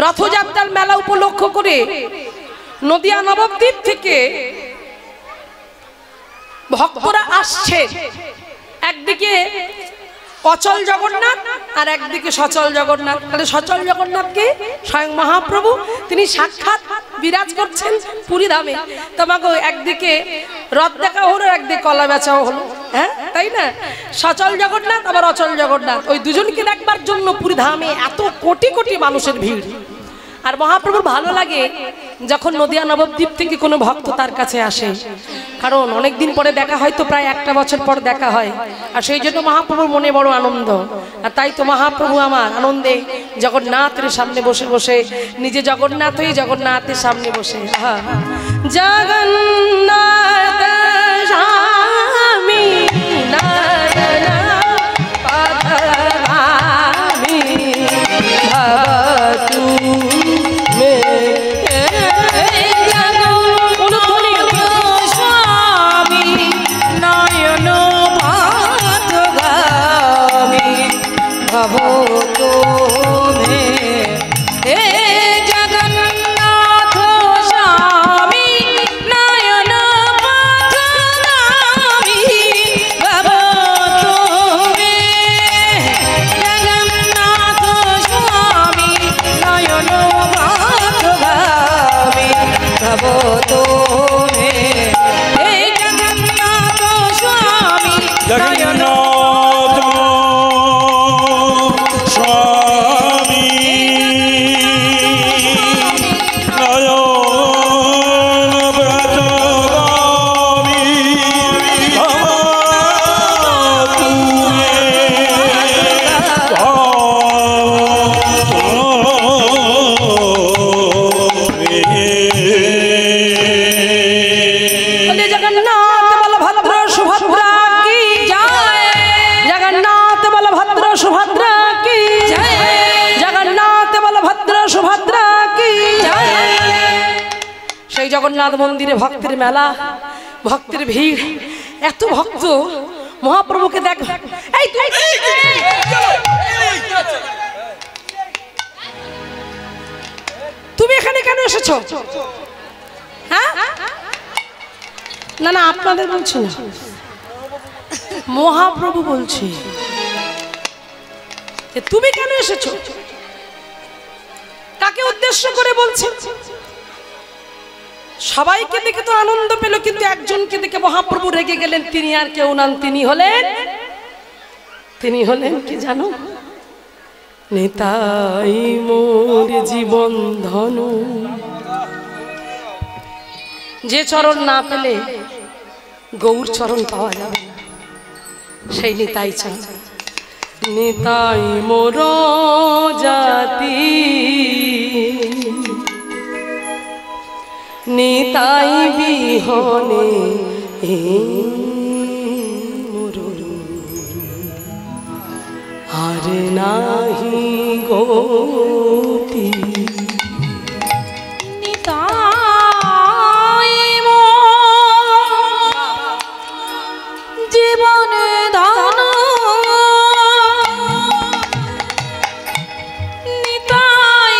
রথযাত্রার মেলা উপলক্ষ করে নদিয়া নবদ্বীপ থেকে ভক্তরা আসছে। একদিকে অচল জগন্নাথ আর একদিকে সচল জগন্নাথ। তাহলে সচল জগন্নাথকে স্বয়ং মহাপ্রভু তিনি সাক্ষাৎ বিরাজ করছেন পুরী ধামে। তোমাকে একদিকে রথ দেখা হলো, একদিকে কলা বেচাও হলো, হ্যাঁ তাই না? সচল জগন্নাথ আবার অচল জগন্নাথ, ওই দুজনকে দেখবার জন্য পুরী ধামে এত কোটি কোটি মানুষের ভিড়। আর মহাপ্রভুর ভালো লাগে যখন নদিয়া নবদ্বীপ থেকে কোনো ভক্ত তার কাছে আসে, কারণ অনেকদিন পরে দেখা হয়, তো প্রায় একটা বছর পর দেখা হয়, আর সেই জন্য মহাপ্রভুর মনে বড় আনন্দ। আর তাই তো মহাপ্রভু আমার আনন্দে জগন্নাথের সামনে বসে বসে নিজে জগন্নাথ হয়ে জগন্নাথের সামনে বসে জগন্নাথ স্বামী জগন্নাথ মন্দিরে ভক্তের মেলা, ভক্তের ভিড়, এত ভক্ত মহাপ্রভুকে দেখ। তুমি এখানে কেন এসেছো? হ্যাঁ না না আপনাদের বলছি না, মহাপ্রভু বলছি তুমি কেন এসেছো? কাকে উদ্দেশ্য করে বলছেন? সবাইকে দেখে তো আনন্দ পেল, কিন্তু একজনকে দেখে মহাপ্রভু রেগে গেলেন। তিনি আর কেউ নন, তিনি হলেন কি জানো? নিতাই মোর জীবন ধনু। যে চরণ না পেলে গৌর চরণ পাওয়া যাবে না, সেই নিতাই চরণ। নিতাই মোর জাতি, নিতাই বিহনে আর নাহি গতি। নিতাই জীবনে দান, নিতাই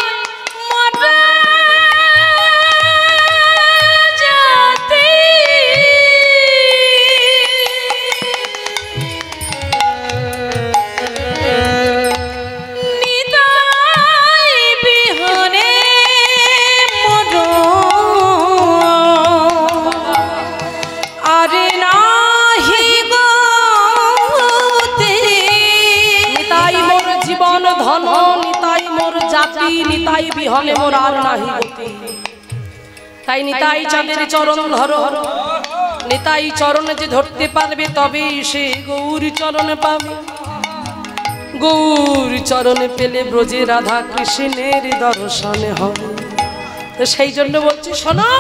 নিতাই বিহনে মোর আর নাহি গতি। তাই নিতাই চাঁদের চরণ ধরো, নিতাই চরণে যে ধরতে পারবে তবে সে গৌর চরণ পাবে। গৌর চরণে পেলে ব্রজে রাধা কৃষ্ণের দর্শন হবে। তো সেই জন্য বলছি শোনো,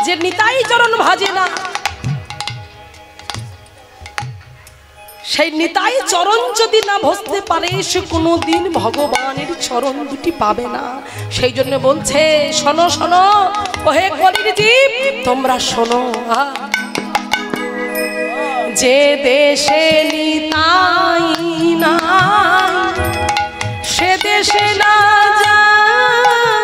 যে নিতাই চরণ ভাজে না, সেই নিতাই চরণ যদি না ভজতে পারে সে কোনোদিন ভগবানের চরণ দুটি পাবে না। সেই জন্য বলছে শোনো শোনো ওহে কলির জীব, তোমরা শোনো। যে দেশে নিতাই নাই সে দেশে না যায়,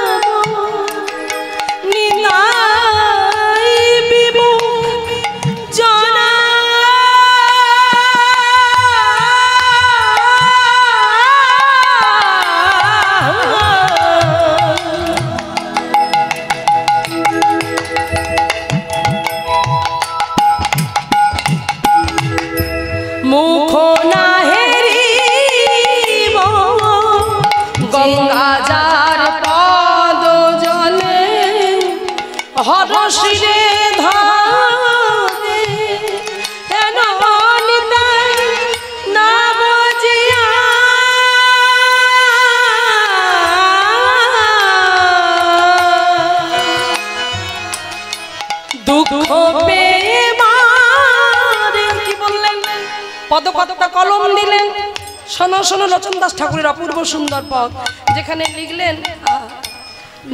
পদকর্তা কলম দিলেন। শোনো শোনো, লোচন দাস ঠাকুরের অপূর্ব সুন্দর পদ, যেখানে লিখলেন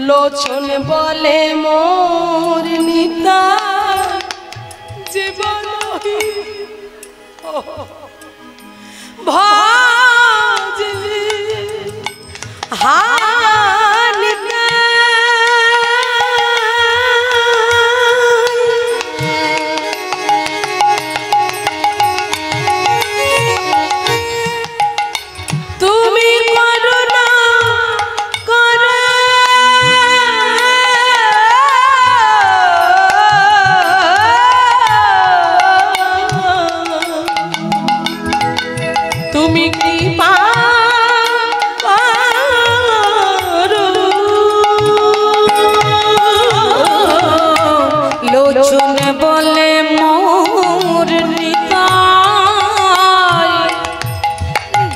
লোচন বলে মোর নিতা জীবন ভাজলি হানিতা তুমি করুণা করে তুমি কৃপা লোচন বলে মোর হৃদয়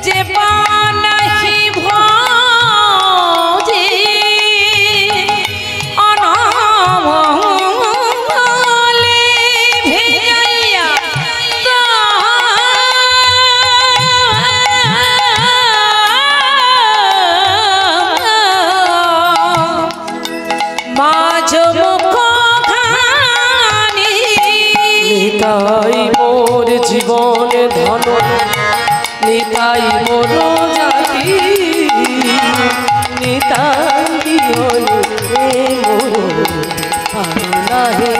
যে বানাহি ভজে অনমলে ভেজাইয়া মাঝ মুখ নিতাই মোর জীবন ধন নিতাই মোর জাতি নিতাই মোর নাহি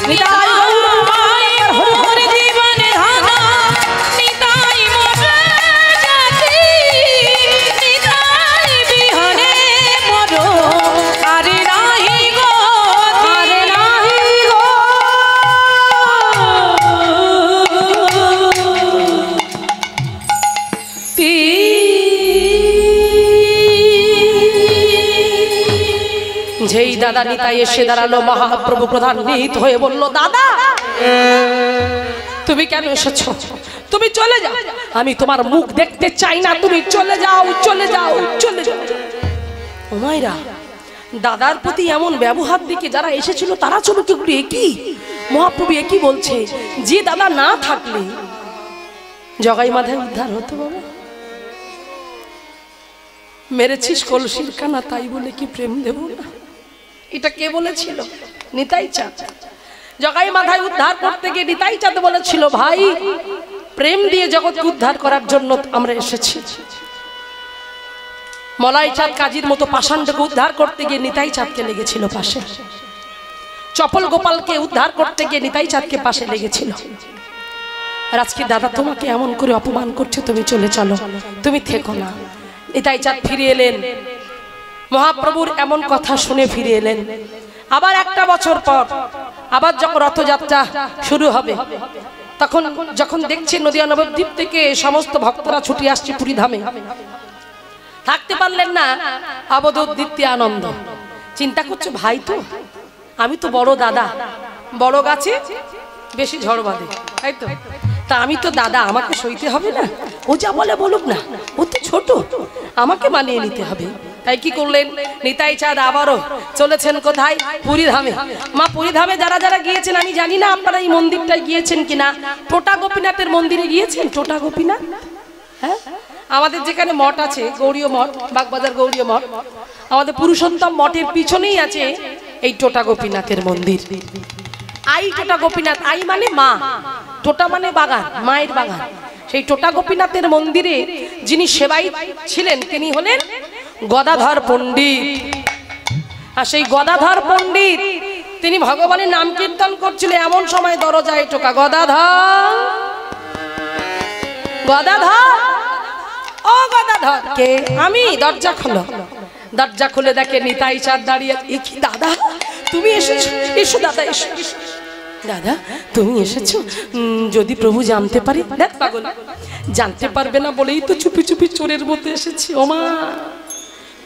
নিতাই মোর জীবন ধন নিতাই মোর জাতি নিতাই বিহনে মোর আরে নাহি গো আরে নাহি গো। যেই দাদা নিতাই এসে দাঁড়ালো, মহাপ্রভু ক্রোধান্বিত হয়ে বলল, দাদা তুমি কেন এসেছো? তুমি চলে যাও, আমি তোমার মুখ দেখতে চাই না, তুমি চলে যাও চলে যাও চলে যাও। ও মায়েরা, দাদার প্রতি এমন ব্যবহার দেখে যারা এসেছিল তারা চমকে উঠে, একই মহাপ্রভু একই বলছে, যে দাদা না থাকলে জগাই মাথায় উদ্ধার হতো বাবা। মেরেছিস কলসির কানা, তাই বলে কি প্রেম দেব না? এটা কে বলেছিল? নিতাই চাঁদ। জগাই মাথায় উদ্ধার করতে গিয়ে নিতাই চাঁদ বলেছিল, ভাই প্রেম দিয়ে জগৎকে উদ্ধার করার জন্য আমরা এসেছি। মলাই চাঁদ কাজীর মতো পাষাণকে উদ্ধার করতে গিয়ে নিতাই চাঁদকে লেগেছিল পাশে। চপল গোপালকে উদ্ধার করতে গিয়ে নিতাই চাঁদকে পাশে লেগেছিল। আর আজকে দাদা তোমাকে এমন করে অপমান করছে, তুমি চলে চলো, তুমি থেকো না। নিতাই চাঁদ ফিরে এলেন, মহাপ্রভুর এমন কথা শুনে ফিরে এলেন। আবার একটা বছর পর আবার যখন রথযাত্রা শুরু হবে, তখন যখন দেখছে নদিয়া নবদ্বীপ থেকে সমস্ত ভক্তরা ছুটি আসছে পুরী ধামে, থাকতে পারলেন না অবধূত দ্বিতীয়ানন্দ। চিন্তা করছে, ভাই তো আমি তো বড় দাদা, বড় গাছে বেশি ঝড় বাঁধে, তাই তো, তা আমি তো দাদা, আমাকে সইতে হবে না, ও যা বলে বলুক না, ও তো ছোট, আমাকে মানিয়ে নিতে হবে। তাই কি করলেন, নিতাই চাঁদ আবারও চলেছেন কোথায়? পুরী ধামে। মা পুরী ধামে যারা যারা গিয়েছেন, আমি জানি না আপনারা এই মন্দিরটায় গিয়েছেন কিনা, টোটা গোপীনাথের মন্দিরে গিয়েছেন? টোটা গোপীনাথ, হ্যাঁ, আমাদের যেখানে মঠ আছে গৌড়ীয় মঠ, বাগবাজার গৌড়ীয় মঠ, আমাদের পুরুষোত্তম মঠের পিছনেই আছে এই টোটা গোপীনাথের মন্দির। আই টোটা গোপীনাথ, আই মানে মা, টোটা মানে বাগান, মায়ের বাগান। সেই টোটা গোপীনাথের মন্দিরে যিনি সেবাই ছিলেন তিনি হলেন গদাধর পণ্ডিত। আর সেই গদাধর পণ্ডিত তিনি ভগবানের নাম কীর্তন করছিলেন, এমন সময় দরজায় টোকা, গদাধর গদাধর ও গদাধর। কে? আমি। দরজা খোলো। দরজা খুলে দেখে নিতাই চাঁদ দাঁড়িয়ে। এ কি দাদা, তুমি এসেছো? এসো দাদা, এসো। দাদা তুমি এসেছো, যদি প্রভু জানতে পারি? দেখ পাগল, জানতে পারবে না বলেই তো চুপি চুপি চোরের মতো এসেছি। ওমা,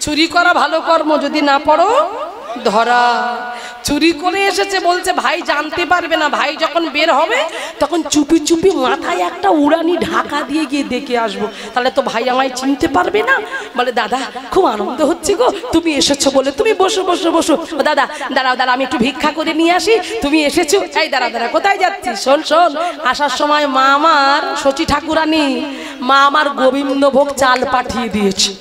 চুরি করা ভালো কর্ম, যদি না পড়ো ধরা। চুরি করে এসেছে, বলছে ভাই জানতে পারবে না, ভাই যখন বের হবে তখন চুপি চুপি মাথায় একটা উড়ানি ঢাকা দিয়ে গিয়ে দেখে আসবো, তাহলে তো ভাই আমায় চিনতে পারবে না। বলে দাদা খুব আনন্দ হচ্ছে গো, তুমি এসেছো বলে, তুমি বসো বসো বসো। দাদা দাঁড়াও দাঁড়াও, আমি একটু ভিক্ষা করে নিয়ে আসি, তুমি এসেছো। এই দাঁড়া দাঁড়া, কোথায় যাচ্ছিস? শোন শোন, আসার সময় মা আমার শচী ঠাকুরানী, মা আমার গোবিন্দভোগ চাল পাঠিয়ে দিয়েছে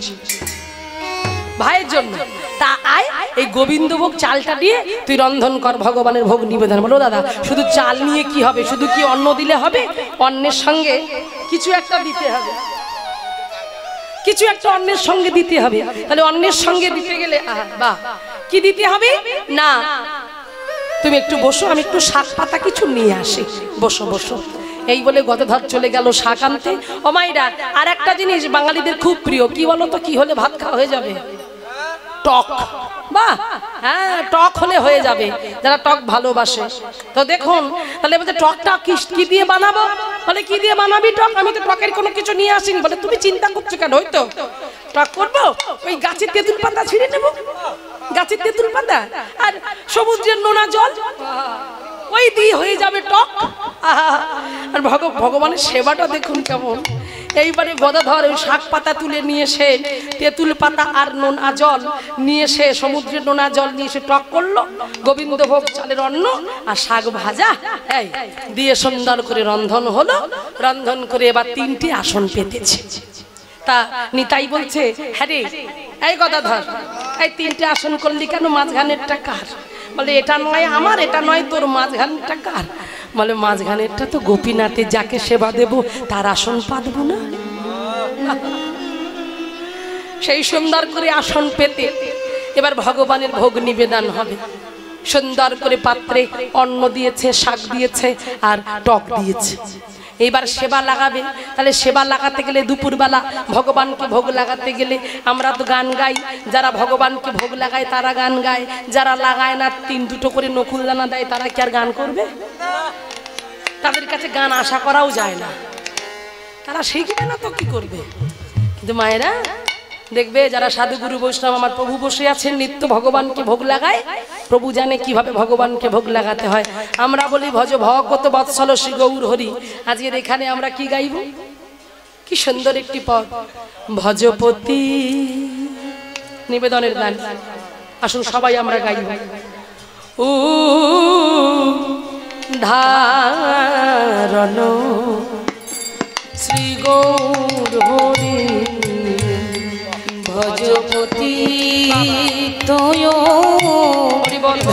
ভাইয়ের জন্য। তা আয়, এই গোবিন্দভোগ চালটা দিয়ে তুই রন্ধন কর, ভগবানের ভোগ নিবেদন। বলো দাদা শুধু চাল নিয়ে কি হবে, শুধু কি অন্ন দিলে হবে? অন্নের সঙ্গে কিছু একটা দিতে হবে, কিছু একটা অন্নের সঙ্গে দিতে হবে। তাহলে অন্নের সঙ্গে দিতে গেলে বাহ, কি দিতে হবে না, তুমি একটু বসো, আমি একটু শাক পাতা কিছু নিয়ে আসি, বসো বসো। এই বলে গদাধর চলে গেল শাক আনতে। ও মাইরা, আর একটা জিনিস বাঙালিদের খুব প্রিয়, কি বলো তো, কি হলে ভাত খাওয়া হয়ে যাবে? টক। বাহ, হ্যাঁ টক হলে হয়ে যাবে, যারা টক ভালোবাসে। তো দেখুন, তাহলে বলছে টকটা কি দিয়ে বানাবো? বলে কি দিয়ে বানাবি টক? আমি তো টকের কোনো কিছু নিয়ে আসিনি। বলে তুমি চিন্তা করছো কেন? হয়তো টক করবো, ওই গাছের তেঁতুল পাতা ছিঁড়ে নেবো, গাছের তেঁতুল পাতা আর সমুদ্রের নোনা জল, ওই দিয়ে হয়ে যাবে টক। আর ভগবানের সেবাটা দেখুন কেমন। এইবারে গদাধর ওই শাক পাতা তুলে নিয়ে এসে, তেঁতুল পাতা আর নোনা জল নিয়ে এসে, সমুদ্রের নোনা জল নিয়ে এসে টক করলো, গোবিন্দভোগ চালের অন্ন আর শাক ভাজা এই দিয়ে সুন্দর করে রন্ধন হলো। রন্ধন করে এবার 3টে আসন পেতেছে। তা নিতাই বলছে, হ্যাঁ রে এই গদাধর, এই 3টে আসন করলি কেন? মাঝখানেরটা কার? বলে এটা নয় আমার, এটা নয় তোর, মাঝখানেরটা কার? বলে মাঝখানেরটা তো গোপীনাথের, যাকে সেবা দেব তার আসন পাতবো না? সেই সুন্দর করে আসন পেতে এবার ভগবানের ভোগ নিবেদন হবে। সুন্দর করে পাত্রে অন্ন দিয়েছে, শাক দিয়েছে আর টক দিয়েছে। এইবার সেবা লাগাবে। তাহলে সেবা লাগাতে গেলে দুপুরবেলা ভগবানকে ভোগ লাগাতে গেলে আমরা তো গান গাই, যারা ভগবানকে ভোগ লাগায় তারা গান গায়, যারা লাগায় না 2 করে নকুল দানা দেয় তারা কি আর গান করবে? তাদের কাছে গান আশা করাও যায় না, তারা শিখবে না তো কি করবে? কিন্তু মায়েরা দেখবে, যারা সাধুগুরু বৈষ্ণব আমার প্রভু বসে আছেন, নিত্য ভগবানকে ভোগ লাগায়, প্রভু জানে কিভাবে ভগবানকে ভোগ লাগাতে হয়। আমরা বলি ভজ ভগত বৎসল শ্রী গৌর হরি। আজকের এখানে আমরা কি গাইব? কি সুন্দর একটি পদ, ভজপতি নিবেদনের গান। আসুন সবাই আমরা গাইব। ও ধারণ শ্রী গৌর হরি, ভজপতি তোয়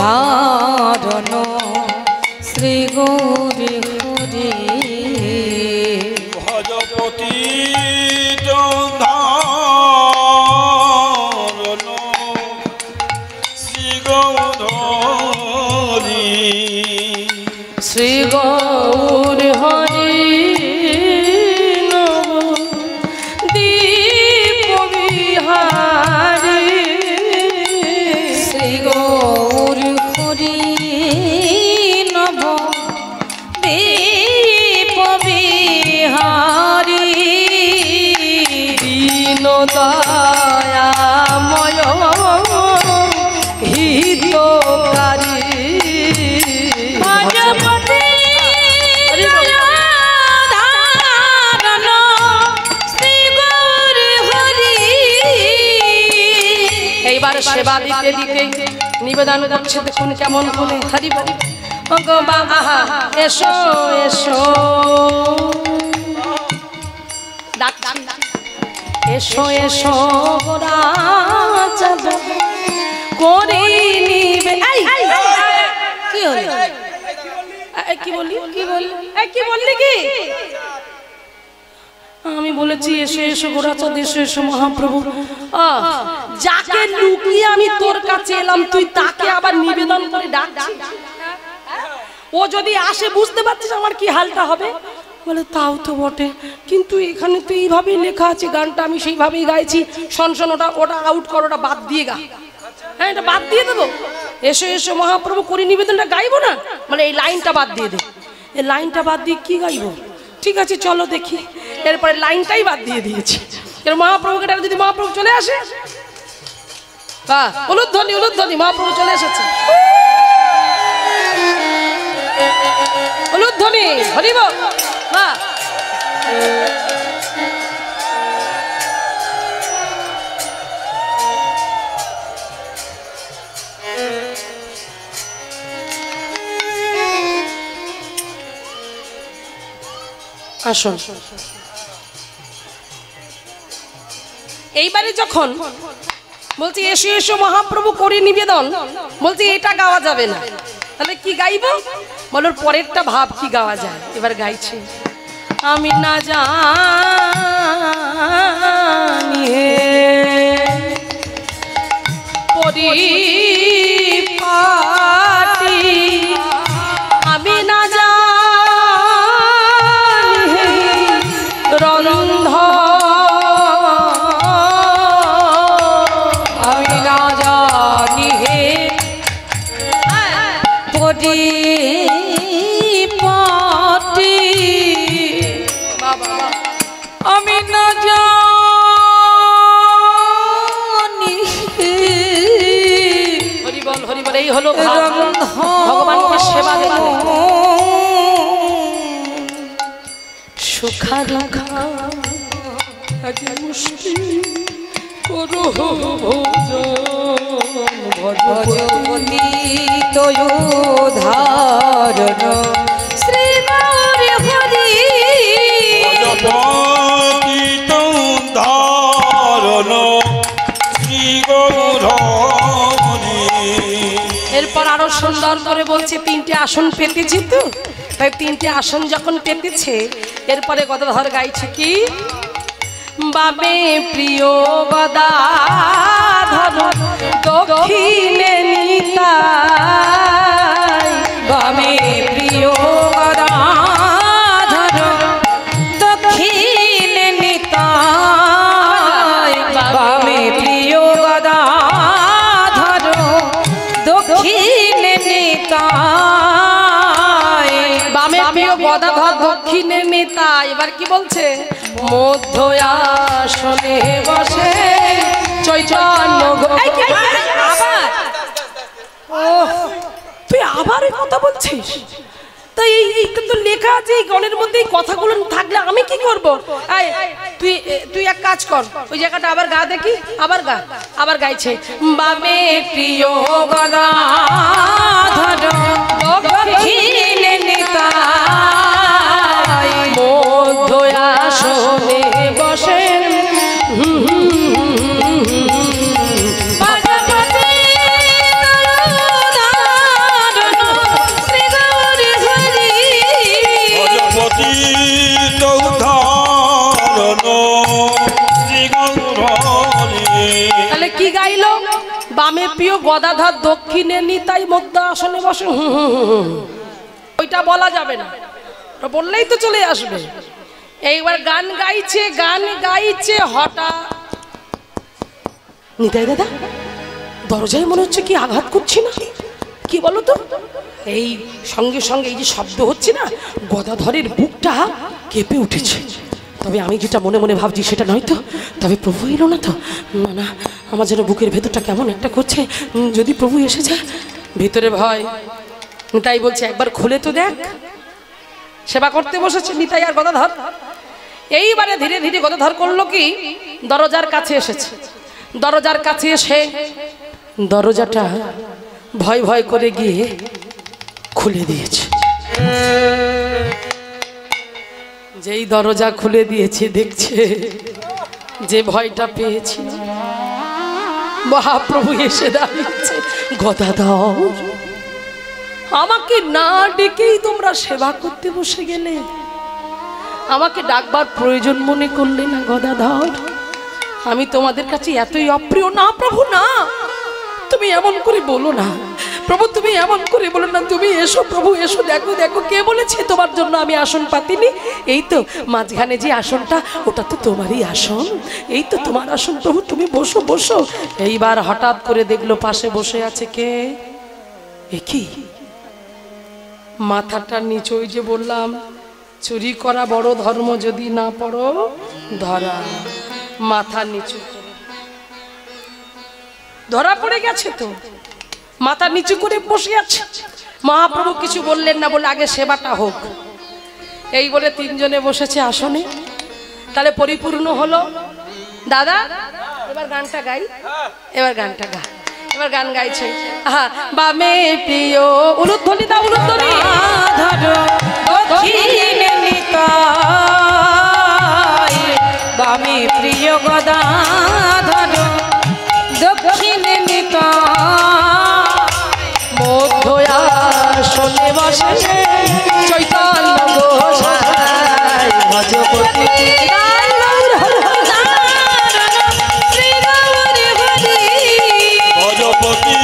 ধারণ শ্রী গৌর হরি, ভজপতি ধারণ শ্রী গৌর হরি, শ্রী গৌর হরি দয়াময় হিতকারী, ভজপতি ধারণ শ্রী গৌর হরি। এইবার সেবা দিতে দিতে নিবেদন করছে, দেখুন কেমন করে। হরি বল ভগবান, এসো এসো ডাকছি, এসো এসো রাজা করে নিবে। কি হলো? কি বললি? কি বললি? কি বললি? কি আমি বলেছি এসো এসো গোরাচাঁদ, এসো এসো মহাপ্রভু। যাকে লুকিয়ে আমি তোর কাছে এলাম, তুই তাকে আবার নিবেদন করে ডাকছিস। ও যদি আসে বুঝতে পারছিস আমার কি হালটা হবে? বলে তাও তো বটে, কিন্তু এখানে তো এইভাবেই লেখা আছে, গানটা আমি সেইভাবেই গাইছি। শোন শোন, ওটা আউট কর, ওটা বাদ দিয়ে গা। হ্যাঁ, এটা বাদ দিয়ে দেবো। এসো এসো মহাপ্রভু করি নিবেদনটা গাইবো না, মানে এই লাইনটা বাদ দিয়ে দে। এই লাইনটা বাদ দিয়ে কি গাইবো? ঠিক আছে চলো দেখি। এরপরে লাইনটাই বাদ দিয়ে দিয়েছি। মহাপ্রভুকে যদি মহাপ্রভু চলে আসে, বাহ, উলুধ্বনি উলুধ্বনি, মহাপ্রভু চলে এসেছে। উলুধ্বনি, হরি বল। বাহ, আসুন। এইবারে যখন বলছি এসো এসো মহাপ্রভু করি নিবেদন, বলছি এটা গাওয়া যাবে না, তাহলে কি গাইব? বলোর পরেরটা ভাব কি গাওয়া যায়। এবার গাইছে আমি না জানি হে পরিপাটি, আমি না জানি হে রন্ধ, আমি না জানি হে পরিপাটি, আমি না জানি হরি বল হরি বল। এই হলো ভগবানকে সেবা দেওয়া, সুখা দুঃখা করো ভজপতি তোধারণ শ্রী গৌরী হরি, ভজপতি তোধারণ শ্রী গৌরী। এরপর আরো সুন্দর করে বলছে তিনটে আসন পেতেছি তো, তাই তিনটে আসন যখন পেতেছে এরপরে গদাধর গাইছে কি বামে প্রিয় গদাধর দক্ষিণে নিতাই, বামে প্রিয় গদাধর দক্ষিণে নিতাই, বামে প্রিয় গদাধর দক্ষিণে নিতাই, বামে প্রিয় গদাধর দক্ষিণে নিতাই। এবার কি বলছে মধ্য আসনে বসে চৈতন্য। তুই আবার এই কথা বলছিস? তাই এই কিন্তু লেখা আছে এই গানের মধ্যে, এই কথাগুলো থাকলে আমি কি করব? তুই তুই এক কাজ কর, ওই জায়গাটা আবার গা দেখি, আবার গা। আবার গাইছে বামে প্রিয় গদাধর দক্ষিণে নিতাই, মধ্য আসনে বসেন তাহলে কি গাইলো? বামে প্রিয় গদাধর দক্ষিণে নিতাই মধ্য আসনে বসে। ওইটা বলা যাবে না, বললেই তো চলে আসবে। এইবার গান গাইছে হঠাৎ নিতাই দাদা দরজায় মনে হচ্ছে কি আঘাত করছি না, কি বলো তো? এই সঙ্গে সঙ্গে এই যে শব্দ হচ্ছে না, গদাধরের বুকটা কেঁপে উঠেছে। তবে আমি যেটা মনে মনে ভাবছি সেটা নয় তো, তবে প্রভু এলো না তো? না না, আমার যেন বুকের ভেতরটা কেমন একটা করছে, যদি প্রভু এসে যায়। ভিতরে ভয়। নিতাই বলছে একবার খুলে তো দেখ। সেবা করতে বসেছে নিতাই আর গদাধর। এইবারে ধীরে ধীরে গদাধর করলো কি, দরজার কাছে এসেছে। দরজার কাছে এসে দরজাটা ভয় ভয় করে গিয়ে খুলে দিয়েছে। যেই দরজা খুলে দিয়েছে দেখছে যে ভয়টা পেয়েছি, মহাপ্রভু এসে দাঁড়িয়েছে। গদাধর আমাকে না ডেকেই তোমরা সেবা করতে বসে গেলে, আমাকে ডাকবার প্রয়োজন মনে করলে না গদাধর? আমি তোমাদের কাছে এতই অপ্রিয়? না প্রভু না, তুমি এমন করে বলো না প্রভু, তুমি এমন করে বলো না। তুমি এসো প্রভু, এসো। দেখো দেখো, কে বলেছে তোমার জন্য আমি আসন পাতিনি? এই তো মাঝখানে যে আসনটা, ওটা তো তোমারই আসন, এই তো তোমার আসন প্রভু, তুমি বসো বসো। এইবার হঠাৎ করে দেখলো পাশে বসে আছে কে? এ কি? মাথাটা নিচে, ওই যে বললাম চুরি করা বড় ধর্ম, যদি না পড়ো ধরা। মাথা নিচু করে ধরা পড়ে গেছে তো, মাথা নিচু করে বসে আছে। মহাপ্রভু কিছু বললেন না, বলে আগে সেবাটা হোক। এই বলে তিনজনে বসেছে আসনে। তাহলে পরিপূর্ণ হলো। দাদা এবার গানটা গাই, এবার গানটা গা, এবার গান গাইছে। বামে প্রিয় উলুধ্বনি দাও, উলুধ্বনি। বামে প্রিয় গদাধর দক্ষিণে মধ্যয়া শোনে বসে চৈতন্য গোসাই ভজপতি ভজপতি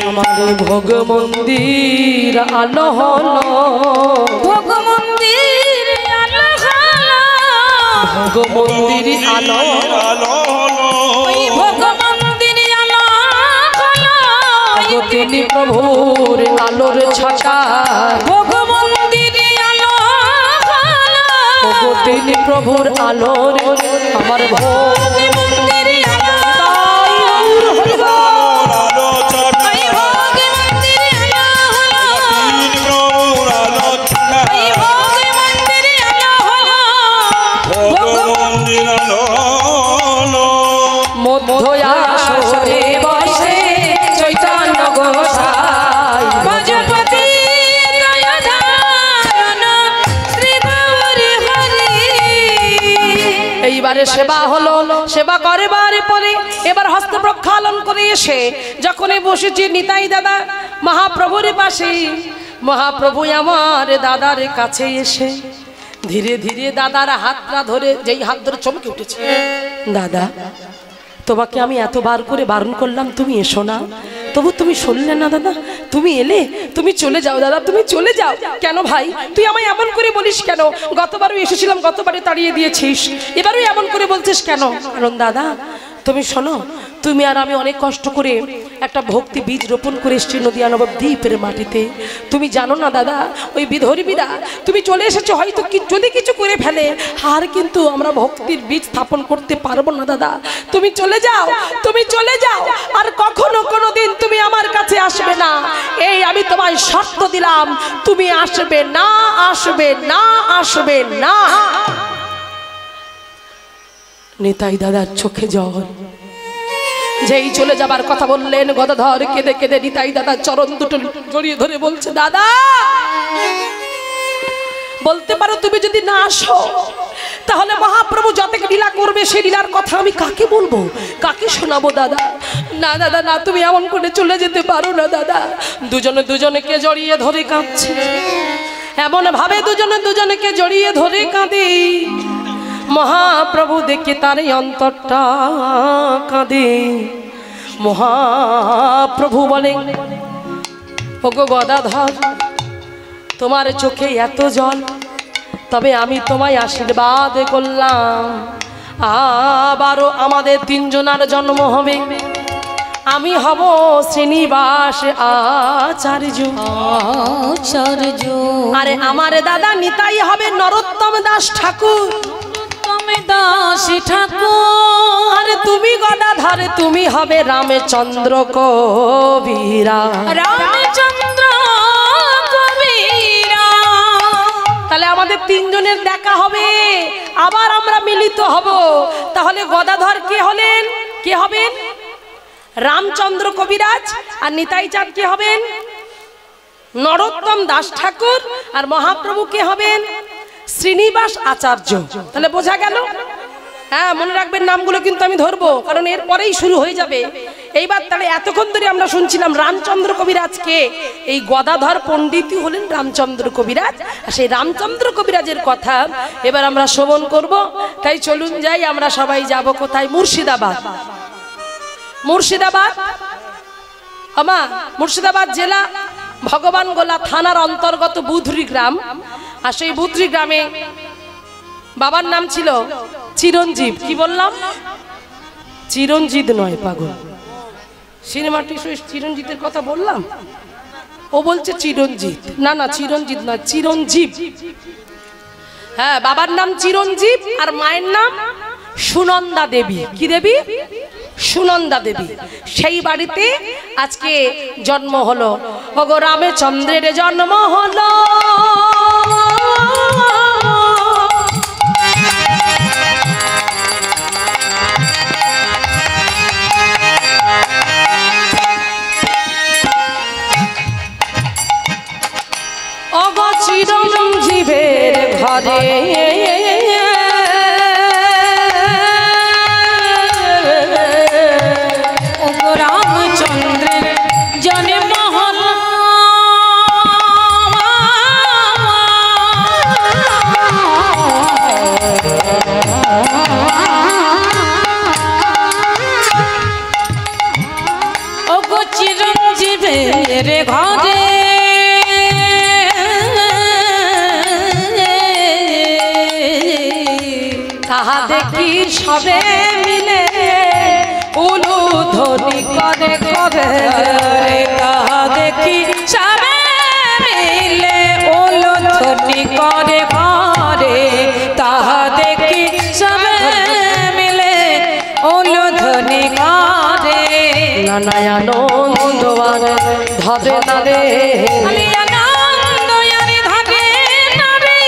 আমার ভোগ মন্দির আলো হলো, ভোগ মন্দির আলো হলো, ভোগ মন্দির আলো ওই ভোগ মন্দির আলো হলো, তিনি প্রভুর আলোর ছটা, ভোগ মন্দির আলো হলো, তিনি প্রভুর আলোর আমার ভোগ মন্দির আলো মধ্যয়াসনে বসে চৈতন্য গোসাই ভজপতি দয়াধারণ শ্রী গৌরী হরি। এইবারে সেবা হলো। সেবা করেবার পরে এবার হস্ত প্রক্ষালন করে এসে যখনই বসেছি নিতাই দাদা মহাপ্রভুর পাশে, মহাপ্রভু আমার দাদার কাছে এসে ধীরে ধীরে দাদার হাতটা ধরে, যেই হাত ধরে চমকে উঠেছে। দাদা তোমাকে আমি এতবার করে বারণ করলাম তুমি এসো না, তবু তুমি শুনলে না দাদা, তুমি এলে, তুমি চলে যাও দাদা, তুমি চলে যাও। কেন ভাই তুই আমায় এমন করে বলিস কেন? গতবারও এসেছিলাম, গতবারে তাড়িয়ে দিয়েছিস, এবারও এমন করে বলছিস কেন? কারণ দাদা তুমি শোনো, তুমি আর আমি অনেক কষ্ট করে একটা ভক্তি বীজ রোপণ করে এসেছি নদিয়া নবাব দ্বীপের মাটিতে। তুমি জানো না দাদা, ওই বিধর্মীরা তুমি চলে এসেছো, হয়তো যদি কিছু করে ফেলে আর কিন্তু আমরা ভক্তির বীজ স্থাপন করতে পারবো না দাদা। তুমি চলে যাও, তুমি চলে যাও, আর কখনো কোনোদিন তুমি আমার কাছে আসবে না, এই আমি তোমায় শর্ত দিলাম। তুমি আসবে না, আসবে না, আসবে না। নিতাই দাদার চোখে জল। যেই চলে যাবার কথা বললেন গদাধর কেঁদে কেঁদে নিতাই দাদার চরণ দুটো জড়িয়ে ধরে বলছে, দাদা বলতে পারো তুমি যদি না আসো তাহলে মহাপ্রভু যত লীলা করবে সেই লীলার কথা আমি কাকে বলবো, কাকে শোনাবো দাদা? না দাদা না, তুমি এমন করে চলে যেতে পারো না দাদা। দুজনে দুজনকে জড়িয়ে ধরে কাঁদছে, এমন ভাবে দুজনে দুজনকে জড়িয়ে ধরে কাঁদে। মহাপ্রভু দেখে তার অন্তরটা কাঁদে। মহাপ্রভু বলে, ওগো গদাধর তোমার চোখে এত জল, তবে আমি তোমায় আশীর্বাদ করলাম, আবারও আমাদের তিনজনার জন্ম হবে। আমি হব শ্রীনিবাস আচার্য, আরে আমার দাদা নিতাই হবে নরোত্তম দাস ঠাকুর, দাসী ঠাকুর। আরে তুমি গদাধর তুমি হবে রামচন্দ্র কবিরা, রামচন্দ্র কবিরা। তাহলে আমাদের তিনজনের দেখা হবে, আবার আমরা মিলিত হব। তাহলে গদাধর কে হলেন, কে হবেন? রামচন্দ্র কবিরাজ। আর নিতাই চাঁদ কে হবেন? নরোত্তম দাস ঠাকুর। আর মহাপ্রভু কে হবেন? শ্রীনিবাস আচার্য। তাহলে বোঝা গেল? হ্যাঁ, মনে রাখবেন নামগুলো কিন্তু আমি ধরবো, কারণ এর পরেই শুরু হয়ে যাবে। এইবার তাহলে এতক্ষণ ধরে আমরা শুনছিলাম রামচন্দ্র কবিরাজকে, এই গদাধর পণ্ডিতই হলেন রামচন্দ্র কবিরাজ। আর সেই রামচন্দ্র কবিরাজের কথা এবার আমরা শ্রবণ করব। তাই চলুন যাই, আমরা সবাই যাব কোথায়? মুর্শিদাবাদ। মুর্শিদাবাদ আমা মুর্শিদাবাদ জেলা ভগবান গোলা থানার অন্তর্গত বুধরি গ্রাম। আর সেই বুধরি গ্রামে বাবার নাম ছিল চিরঞ্জীব। কি বললাম? চিরঞ্জিত নয়, পাগল। সিনেমাটি চিরঞ্জিতের কথা বললাম, ও বলছে চিরঞ্জিত। না না, চিরঞ্জিত নয়, চিরঞ্জীব। হ্যাঁ, বাবার নাম চিরঞ্জীব আর মায়ের নাম সুনন্দা দেবী। কি দেবী? সুনন্দা দেবী। সেই বাড়িতে আজকে জন্ম হলো। ওগো রামচন্দ্রের জন্ম হলো, ওগো চিরঞ্জীবের ঘরে রামচন্দ্রের জন্ম হলো। ওগো চিরঞ্জীবের ঘরে তাহা দেখি সবে মিলে উলুধ্বনি করে করে, তাহা দেখি সবে মিলে উলুধ্বনি করে করে, তাহা দেখি সবে মিলে উলুধ্বনি করে। নানায়ানন্দ আর ধরে নারে, আনন্দ আর ধরে নারে,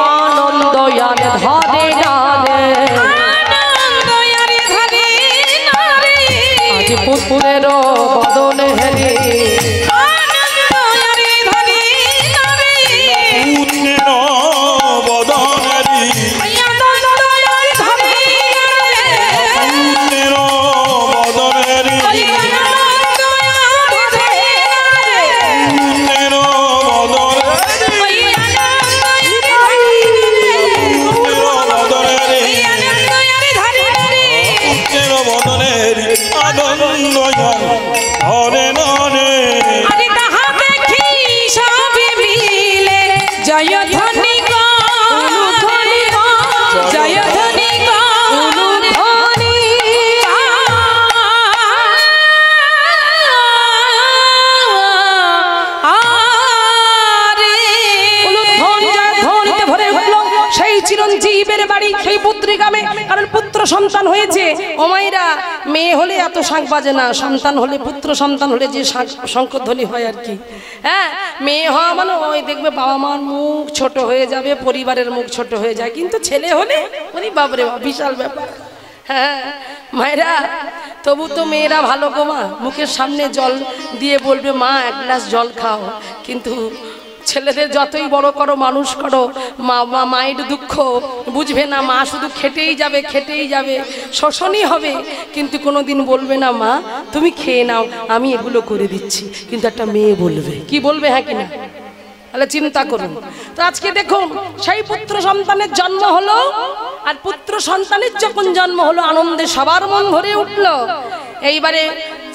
আনন্দ আর ধরে নারে, আনন্দ আর ধরে নারে, আজ পুত্রের বদন হেরি, আনন্দ আর ধরে নারে, পুণ্যের বদনেরি, আনন্দ আর ধরে নারে, পুণ্যের বদনেরি, আনন্দ আর ধরে নারে, পুণ্যের বদনেরি, পুণ্যের বদনেরি, আনন্দ হরে নরে। আরে তাহা দেখি সবে মিলে জয় ধ্বনি গান, জয় ধ্বনি গান, সেই চিরঞ্জীবের বাড়ি, সেই পুত্রী গ্রামে। কারণ পুত্র সন্তান হয়েছে। ও মায়েরা, মেয়ে হলে এত শাঁখ বাজে না, সন্তান হলে, পুত্র সন্তান হলে যে শঙ্করধ্বনি হয় আর কি। হ্যাঁ, মেয়ে হওয়া মানে ওই দেখবে বাবা মার মুখ ছোট হয়ে যাবে, পরিবারের মুখ ছোট হয়ে যায়। কিন্তু ছেলে হলে ওরে বাবরে বিশাল ব্যাপার। হ্যাঁ মায়েরা, তবু তো মেয়েরা ভালো গো মা, মুখের সামনে জল দিয়ে বলবে মা এক গ্লাস জল খাও। কিন্তু ছেলেদের যতই বড় করো, মানুষ করো, মায়ের দুঃখ বুঝবে না। মা শুধু খেটেই যাবে, খেটেই যাবে, শোষণই হবে, কিন্তু কোনোদিন বলবে না মা তুমি খেয়ে নাও, আমি এগুলো করে দিচ্ছি। কিন্তু একটা মেয়ে বলবে, কি বলবে? হ্যাঁ কিনা? তাহলে চিন্তা করুন। তো আজকে দেখুন, সেই পুত্র সন্তানের জন্ম হলো, আর পুত্র সন্তানের যখন জন্ম হলো আনন্দে সবার মন ভরে উঠল। এইবারে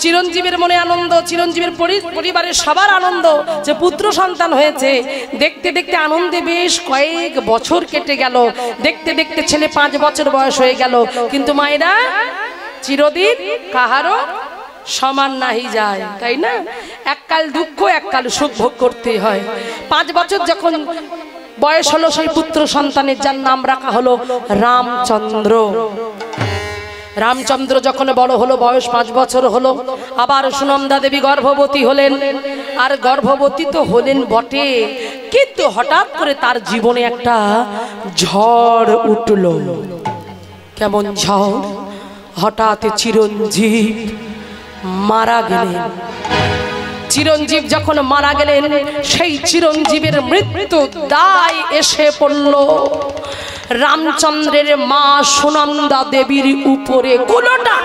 চিরঞ্জীবের মনে আনন্দ, চিরঞ্জীবের পরিবারের সবার আনন্দ যে পুত্র সন্তান হয়েছে। দেখতে দেখতে আনন্দে বেশ কয়েক বছর কেটে গেল। দেখতে দেখতে ছেলে 5 বছর বয়স হয়ে গেল। কিন্তু মায়েরা, চিরদিন কাহারও সমান নাহি যায়, তাই না? এককাল দুঃখ, এককাল সুখ ভোগ করতে হয়। 5 বছর যখন বয়স হলো সেই পুত্র সন্তানের, যার নাম রাখা হলো রামচন্দ্র। রামচন্দ্র যখন বড় হলো, বয়স 5 বছর হলো, আবার সুনন্দা দেবী গর্ভবতী হলেন। আর গর্ভবতী তো হলেন বটে, কিন্তু হঠাৎ করে তার জীবনে একটা ঝড় উঠল। কেমন ঝড়? হঠাৎ চিরঞ্জীব মারা গেলেন। চিরঞ্জীব যখন মারা গেলেন, সেই চিরঞ্জীবের মৃত্যু দায় এসে পড়ল রামচন্দ্রের মা সুনন্দা দেবীর উপরে। কুলোটা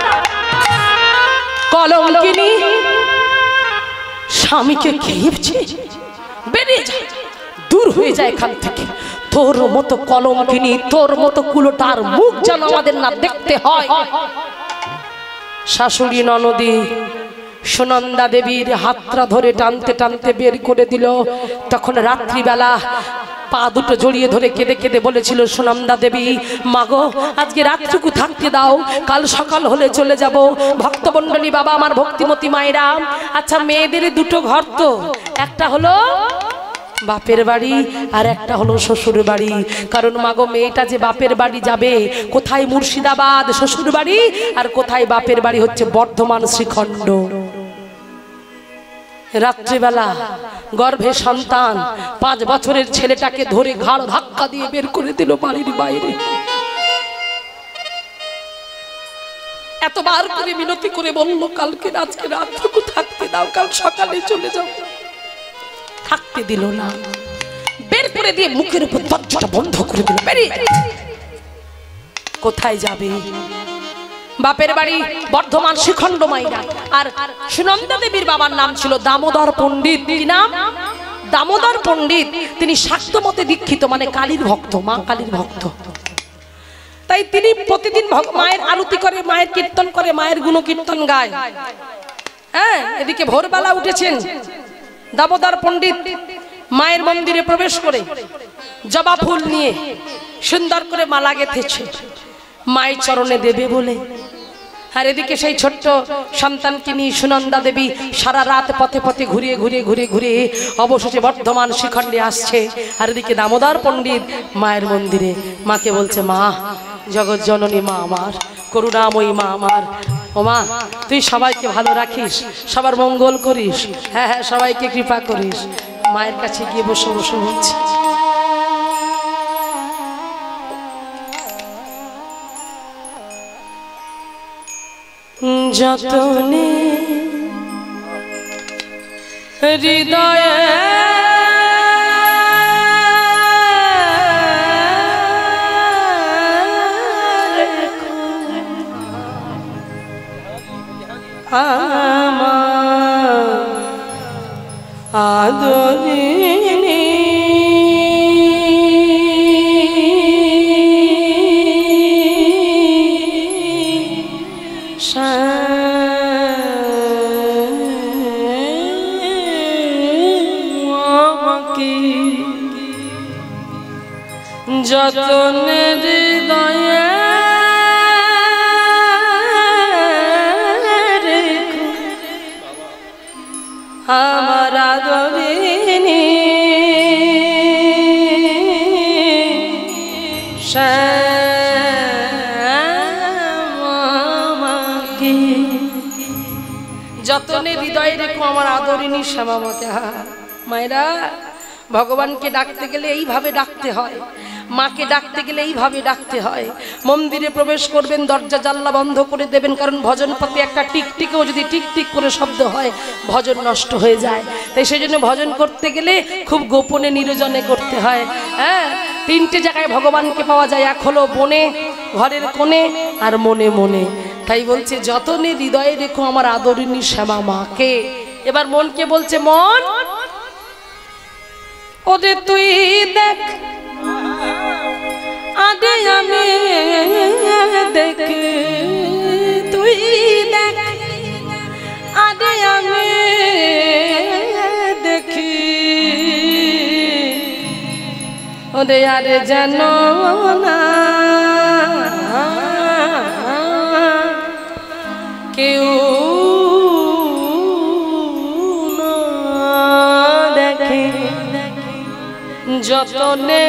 কলঙ্কিনী স্বামীকে খেয়েছে, বেরিয়ে যায়, দূর হয়ে যায় এখান থেকে। তোর মতো কলঙ্কিনী, তোর মতো কুলোটার মুখ যেন আমাদের না দেখতে হয়। শাশুড়ি ননদী সুনন্দা দেবীর হাতটা ধরে টানতে টানতে বের করে দিল। তখন রাত্রিবেলা পা দুটো জড়িয়ে ধরে কেঁদে কেঁদে বলেছিল সুনন্দা দেবী, মাগো আজকে রাতটুকু থাকতে দাও, কাল সকাল হলে চলে যাব। ভক্তমণ্ডলী, বাবা আমার ভক্তিমতী মায়েরা, আচ্ছা মেয়েদের দুটো ঘর তো, একটা হলো বাপের বাড়ি আর একটা হলো শ্বশুর বাড়ি। কারণ মাগো মেয়েটা যে বাপের বাড়ি যাবে, কোথায় মুর্শিদাবাদ শ্বশুর বাড়ি আর কোথায় বাপের বাড়ি হচ্ছে বর্ধমান শ্রীখণ্ড। রাত্রিবেলা গর্ভে সন্তান 5 বছরের ছেলেটাকে ধরে ঘাড় ধাক্কা দিয়ে বের করে দিল বাড়ির বাইরে। এতবার করে মিনতি করে বলল কালকে আজকে রাতটুকু থাকতে দাও, কাল সকালে চলে যাও। থাকতে দিল না, বের করে দিয়ে মুখের উপর দরজাটা বন্ধ করে দিল। কোথায় যাবে? বাপের বাড়ি বর্ধমান শ্রীখণ্ড মাইরা। আর সুনন্দা দেবীর বাবার নাম ছিল দামোদর পণ্ডিত। কি নাম? দামোদর পণ্ডিত। তিনি শাক্তমতে দীক্ষিত, মানে কালীর ভক্ত, মা কালীর ভক্ত। তাই তিনি প্রতিদিন মায়ের আরতি করে, মায়ের কীর্তন করে, মায়ের গুণকীর্তন গায়। হ্যাঁ, এদিকে ভোরবেলা উঠেছেন দামোদর পণ্ডিত, মায়ের মন্দিরে প্রবেশ করে জবা ফুল নিয়ে সুন্দর করে মালা গেঁথেছে মায়ের চরণে দেবে বলে। আর এদিকে সেই ছোট্ট সন্তানকে নিয়ে সুনন্দা দেবী সারা রাত পথে পথে ঘুরিয়ে ঘুরিয়ে ঘুরিয়ে ঘুরিয়ে অবশেষে বর্ধমান শ্রীখণ্ডে আসছে। আর এদিকে দামোদর পণ্ডিত মায়ের মন্দিরে মাকে বলছে, মা জগৎ জননী মা আমার, করুণাময়ী মা আমার, ও মা তুই সবাইকে ভালো রাখিস, সবার মঙ্গল করিস, হ্যাঁ হ্যাঁ সবাইকে কৃপা করিস। মায়ের কাছে গিয়ে বসে বসে বলছে, যতনে হৃদয়ে আমার আদরিনী যতনে হৃদয়ে আমার আদরিনী শ্যামাকে, যতনে হৃদয়ে রেখো আমার আদরিনী শ্যামাকে। মায়েরা, ভগবানকে ডাকতে গেলে এইভাবে ডাকতে হয়, মাকে ডাকতে গেলে এইভাবে ডাকতে হয়। মন্দিরে প্রবেশ করবেন, দরজা জানলা বন্ধ করে দেবেন, কারণ ভজন পথে একটা টিকটিকেও যদি টিকটিক করে শব্দ হয় ভজন নষ্ট হয়ে যায়। তাই সেই জন্য ভজন করতে গেলে খুব গোপনে নিরজনে করতে হয়। হ্যাঁ, 3টে জায়গায় ভগবানকে পাওয়া যায়, এক হলো বনে, ঘরের কোণে, আর মনে মনে। তাই বলছে যতনে হৃদয়ে রেখো আমার আদরিনী শ্যামা মাকে। এবার মনকে বলছে, মন ওরে তুই দেখ আগে আমি দেখ, তুই দেখ আগে আমি দেখি, ওরে আরে জানো না কেউ দেখে, যতনে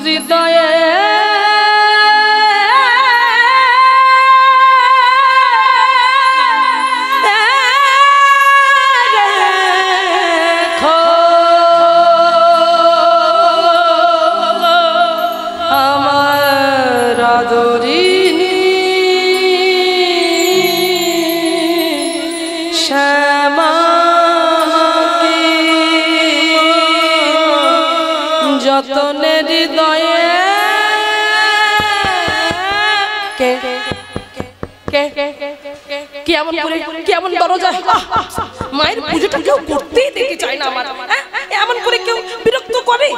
হৃদয়ে আমার আদরিনী শ্যামাকে, যতনে হৃদয়ে কেমন দরজা, মায়ের পুজোটা কেউ করতেই দেখতে চায় না আমার। এমন করে কেউ বিরক্ত করে,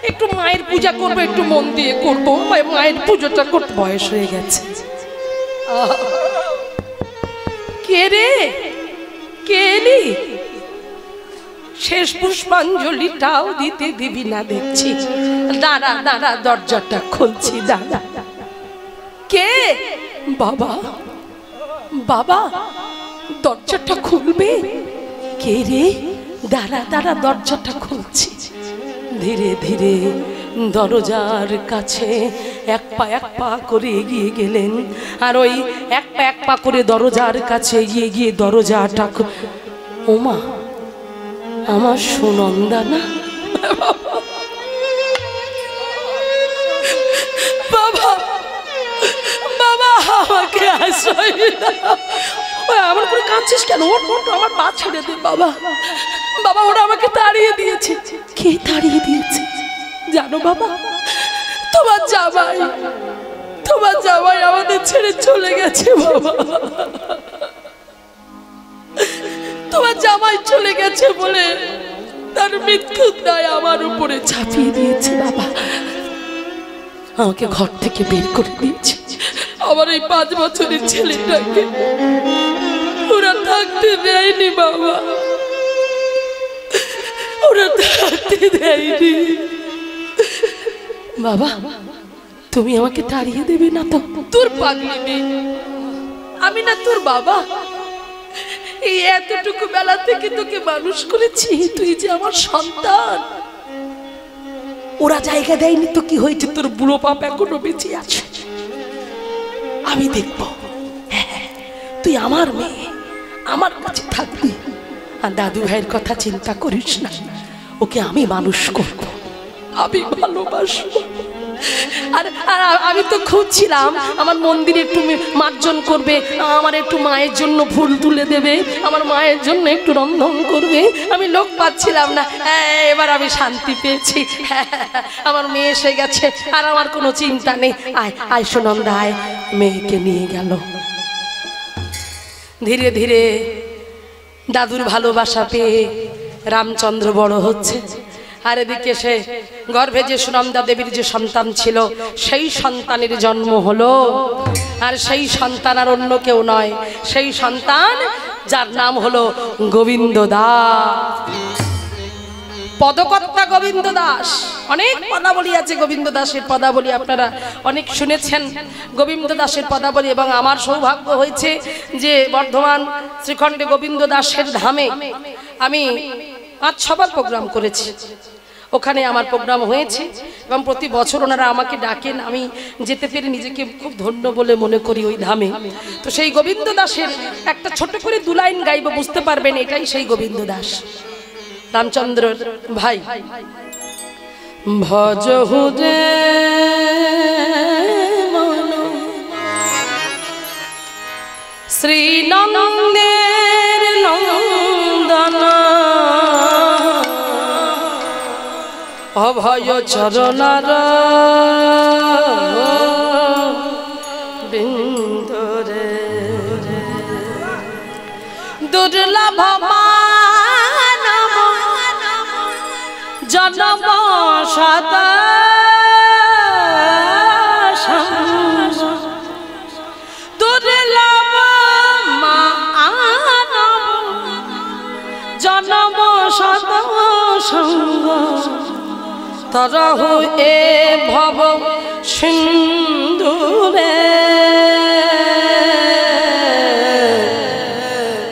একটু মায়ের পূজা করবো, একটু মন দিয়ে করবো, মায়ের পুজোটা করতে বয়স হয়ে গেছে। কে রে, কে এলি? শেষ পুষ্পাঞ্জলিটাও দিতে দিবি না দেখছি। দাঁড়া দাঁড়া, দরজাটা খুলছি, দাঁড়া। কে? বাবা, বাবা দরজাটা খুলবে। কে রে? দাঁড়া দাঁড়া, দরজাটা খুলছি। ধীরে ধীরে দরজার কাছে এক পা করে এগিয়ে গেলেন। আর ওই এক পা করে দরজার কাছে এগিয়ে গিয়ে দরজাটা, ওমা আমার সুনন্দা না, বাবা বাবা আমাকে আশ্রয় দাও। আমার করে কাঁদছিস কেন? ওর আমার পা ছেড়ে দে বাবা। বাবা ওরা আমাকে তাড়িয়ে দিয়েছে। কে তাড়িয়ে দিয়েছে জানো বাবা? তোমার জামাই আমাদের ছেড়ে চলে গেছে বাবা। তোমার জামাই চলে গেছে বলে তার মৃত্যুর দায় আমার উপরে চাপিয়ে দিয়েছে বাবা। আমাকে ঘর থেকে বের করে দিয়েছে। আমার এই 5 বছরের ছেলেটাকে ওরা থাকতে দেয়নি বাবা, ওরা থাকতে দেয়নি বাবা। তুমি আমাকে তাড়িয়ে দেবে না তো? তোর পাগলি মেয়ে আমি না তোর বাবা? এই এতটুকু বেলা থেকে তোকে মানুষ করেছি, তুই যে আমার সন্তান। ওরা জায়গা দেয়নি তো কি হয়েছে? তোর বুড়ো বাপ এখনো বেঁচে আছে, আমি দেখবো। তুই আমার মেয়ে, আমার কাছে থাকবি। আর দাদু ভাইয়ের কথা চিন্তা করিস না, ওকে আমি মানুষ করব, আমি ভালোবাসবো। আর আমি তো খুঁজছিলাম আমার মন্দিরে একটু মার্জন করবে, আমার একটু মায়ের জন্য ফুল তুলে দেবে, আমার মায়ের জন্য একটু রন্ধন করবে, আমি লোক পাচ্ছিলাম না। এবার আমি শান্তি পেয়েছি, আমার মেয়ে এসে গেছে আর আমার কোনো চিন্তা নেই। আয় আয় সুনন্দা আয়। মেয়েকে নিয়ে গেল। ধীরে ধীরে দাদুর ভালোবাসা পেয়ে রামচন্দ্র বড় হচ্ছে। আর এদিকে সে গর্ভে যে সুনন্দা দেবীর যে সন্তান ছিল সেই সন্তানের জন্ম হলো। আর সেই সন্তান আর অন্য কেউ নয়, সেই সন্তান যার নাম হলো গোবিন্দ দাস, পদকর্তা গোবিন্দ দাস। অনেক পদাবলী আছে গোবিন্দ দাসের পদাবলী, আপনারা অনেক শুনেছেন গোবিন্দ দাসের পদাবলী। এবং আমার সৌভাগ্য হয়েছে যে বর্ধমান শ্রীখণ্ডে গোবিন্দ দাসের ধামে আমি 5-6 বার প্রোগ্রাম করেছি। ওখানে আমার প্রোগ্রাম হয়েছে এবং প্রতি বছর ওনারা আমাকে ডাকেন। আমি যেতে পেরে নিজেকে খুব ধন্য বলে মনে করি ওই ধামে। তো সেই গোবিন্দ দাসের একটা ছোট করে 2 লাইন গাইব, বুঝতে পারবেন এটাই সেই গোবিন্দ দাস রামচন্দ্র ভাই। ভজ হুরে শ্রীনন্দের নন্দন অভয় চরণার বিন্দরে দুর্লভ মানব জনম সদা দুর্লভ মানব জনম সদা সঙ্গ তরহু এ ভব সিন্ধুরে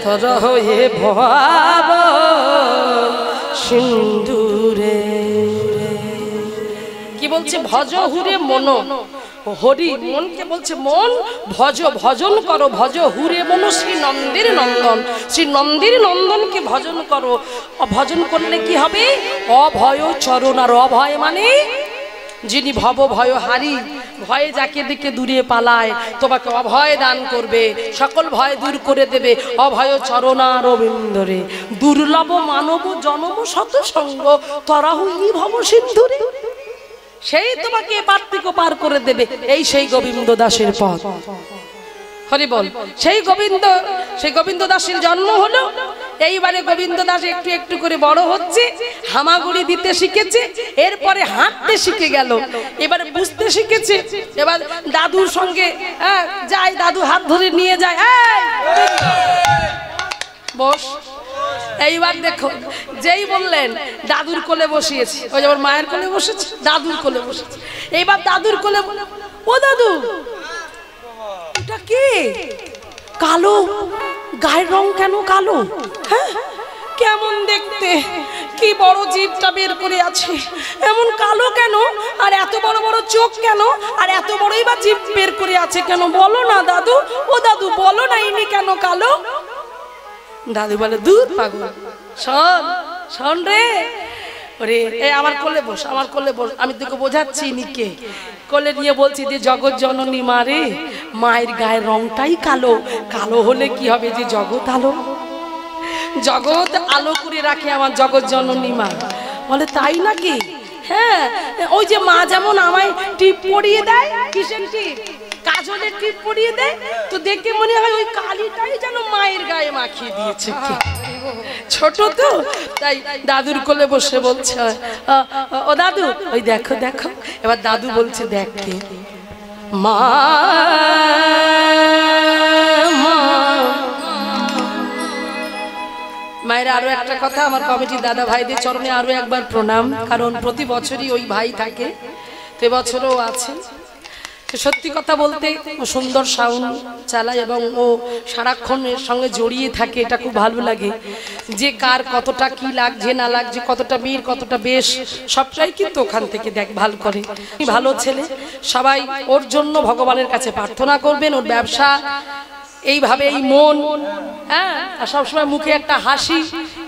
তরহু এ ভব সিন্ধুরে। কি বলছে? ভজ হুরে মন, হরি মনকে বলছে মন ভজ, ভজন করো, ভজ হুরে মন শ্রী নন্দের নন্দন, শ্রী নন্দের নন্দনকে ভজন করো। ভজন করলে কি হবে? অভয় চরণ। আর অভয় মানে যিনি ভব ভয় হারি, ভয়ে যাকে দিকে দূরে পালায় তোমাকে অভয় দান করবে, সকল ভয় দূর করে দেবে। অভয় চরণার বিন্দরে দুর্লভ মানব জনম শত সঙ্গ তরাহু ভব সিন্ধুরে। সেই তোমাকে পার্থিক্য পার করে দেবে। এই সেই গোবিন্দ দাসের পথ। হরি বল। সেই গোবিন্দ দাসের জন্ম হলো। এইবারে গোবিন্দ দাস একটু একটু করে বড় হচ্ছে, হামাগুড়ি দিতে শিখেছে, এরপরে হাঁটতে শিখে গেল, এবারে বুঝতে শিখেছে। এবার দাদুর সঙ্গে যায়, দাদু হাত ধরে নিয়ে যায়, বস। এইবার দেখো, যেই বললেন দাদুর কোলে বসিয়েছি, ওই যেমন মায়ের কোলে বসেছে, দাদুর কোলে বসেছে। এইবার দাদুর কোলে, ও দাদু এটা কি? কালো গায়ের রং কেন কালো? হ্যাঁ কেমন দেখতে, কি বড় জিভটা বের করে আছে, এমন কালো কেন, আর এত বড় বড় চোখ কেন, আর এত বড়ই বা জিভ বের করে আছে কেন? বলো না দাদু, ও দাদু বলো না, ইনি কেন কালো? দাদু বলে, দূর পাগল, শোন শোন রে, ওরে আমার কোলে বস, আমার কোলে বস, আমি তোকে বোঝাচ্ছি ইনিকে। কোলে নিয়ে বলছি যে জগৎ জননী মা রে, মায়ের গায়ের রংটাই কালো, কালো হলে কি হবে যে জগৎ আলো, জগৎ আলো করে রাখে আমার জগৎ জননী মা। বলে তাই নাকি? হ্যাঁ, ওই যে মা যেমন আমায় টিপ পরিয়ে দেয়, কিসের টিপ? কাজলের টিপ পরিয়ে দেয়, তো দেখে মনে হয় ওই কালিটাই যেন মায়ের গায়ে মাখিয়ে দিয়েছে। ছোট তো তাই দাদুর কোলে বসে বলছে, ও দাদু ওই দেখো দেখো। এবার দাদু বলছে, দেখে মা, মায়ের আরো একটা কথা, আমার কমিটির দাদা ভাইদের চরণে আরো একবার প্রণাম, কারণ প্রতি বছরই ওই ভাই থাকে, তো বছরও আছে। সত্যি কথা বলতে সুন্দর সাউন্ড চালায় এবং ও সারাক্ষণ এর সঙ্গে জড়িয়ে থাকে, এটা খুব ভালো লাগে। যে কার কতটা কি লাগছে না লাগছে, কতটা বীর কতটা বেশ, সবটাই কিন্তু ওখান থেকে দেখভাল করে। ভালো ছেলে, সবাই ওর জন্য ভগবানের কাছে প্রার্থনা করবেন, ওর ব্যবসা এইভাবে এই মন, হ্যাঁ, আর সবসময় মুখে একটা হাসি,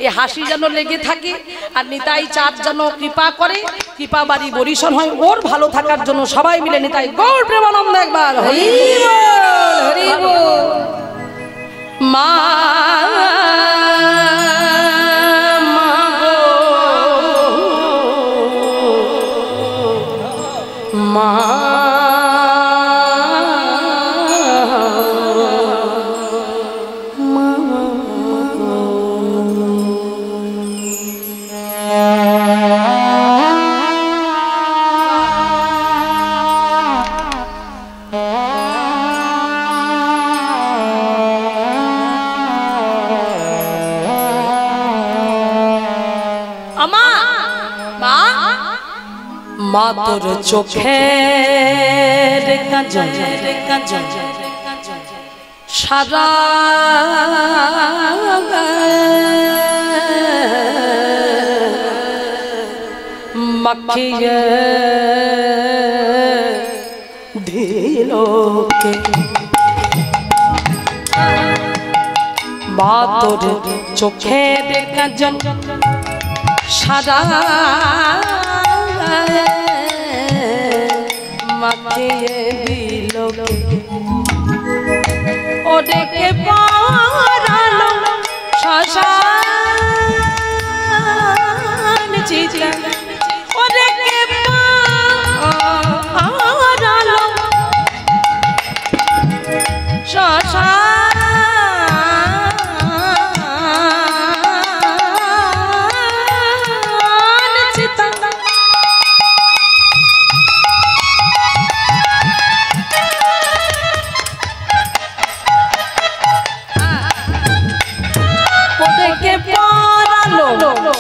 এই হাসি যেন লেগে থাকে, আর নিতাই চাঁদ যেন কৃপা করে, কৃপা বাড়ি বরিশন হয় ওর ভালো থাকার জন্য। সবাই মিলে নিতাই গৌর প্রেমানন্দ একবার হরি বল, হরি বল। মা মা মা তোর চোখের কাজল সারা মাখিয়ে দিলোকে, মা তোর চোখের কাজল সারা মাখিয়ে দিলোকে, ওদেরকে পরালো শ্মশান চিতা, ওদেরকে পরালো শ্মশান চিতা। ওদেরকে পরালো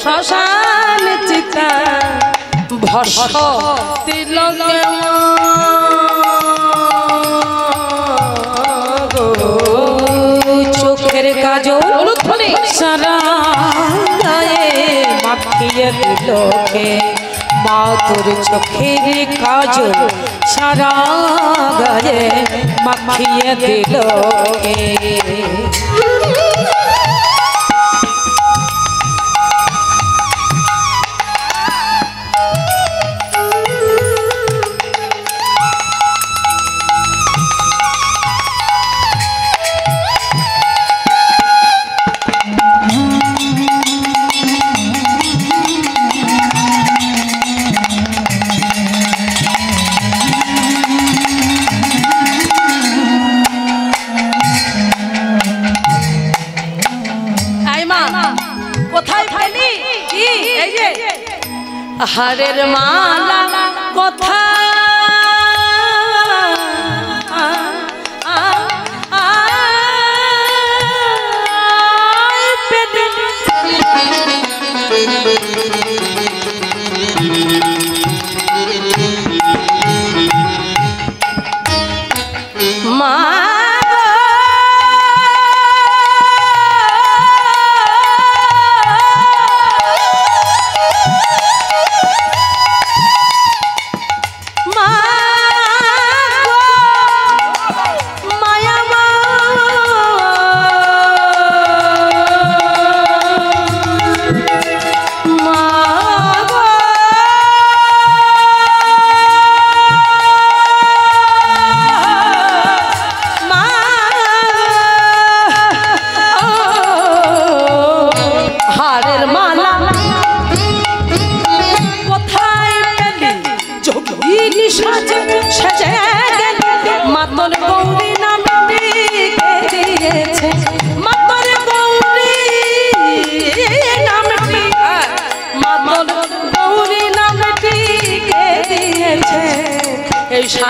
শ্মশান চিতা, ভস্ম তিলকে চোখের কাজল সারা গায়ে মাখিয়ে দিলোকে, মা তোর চোখের কাজল সারা গায়ে মাখিয়ে দিলোকে। হারের মালা কথা মা,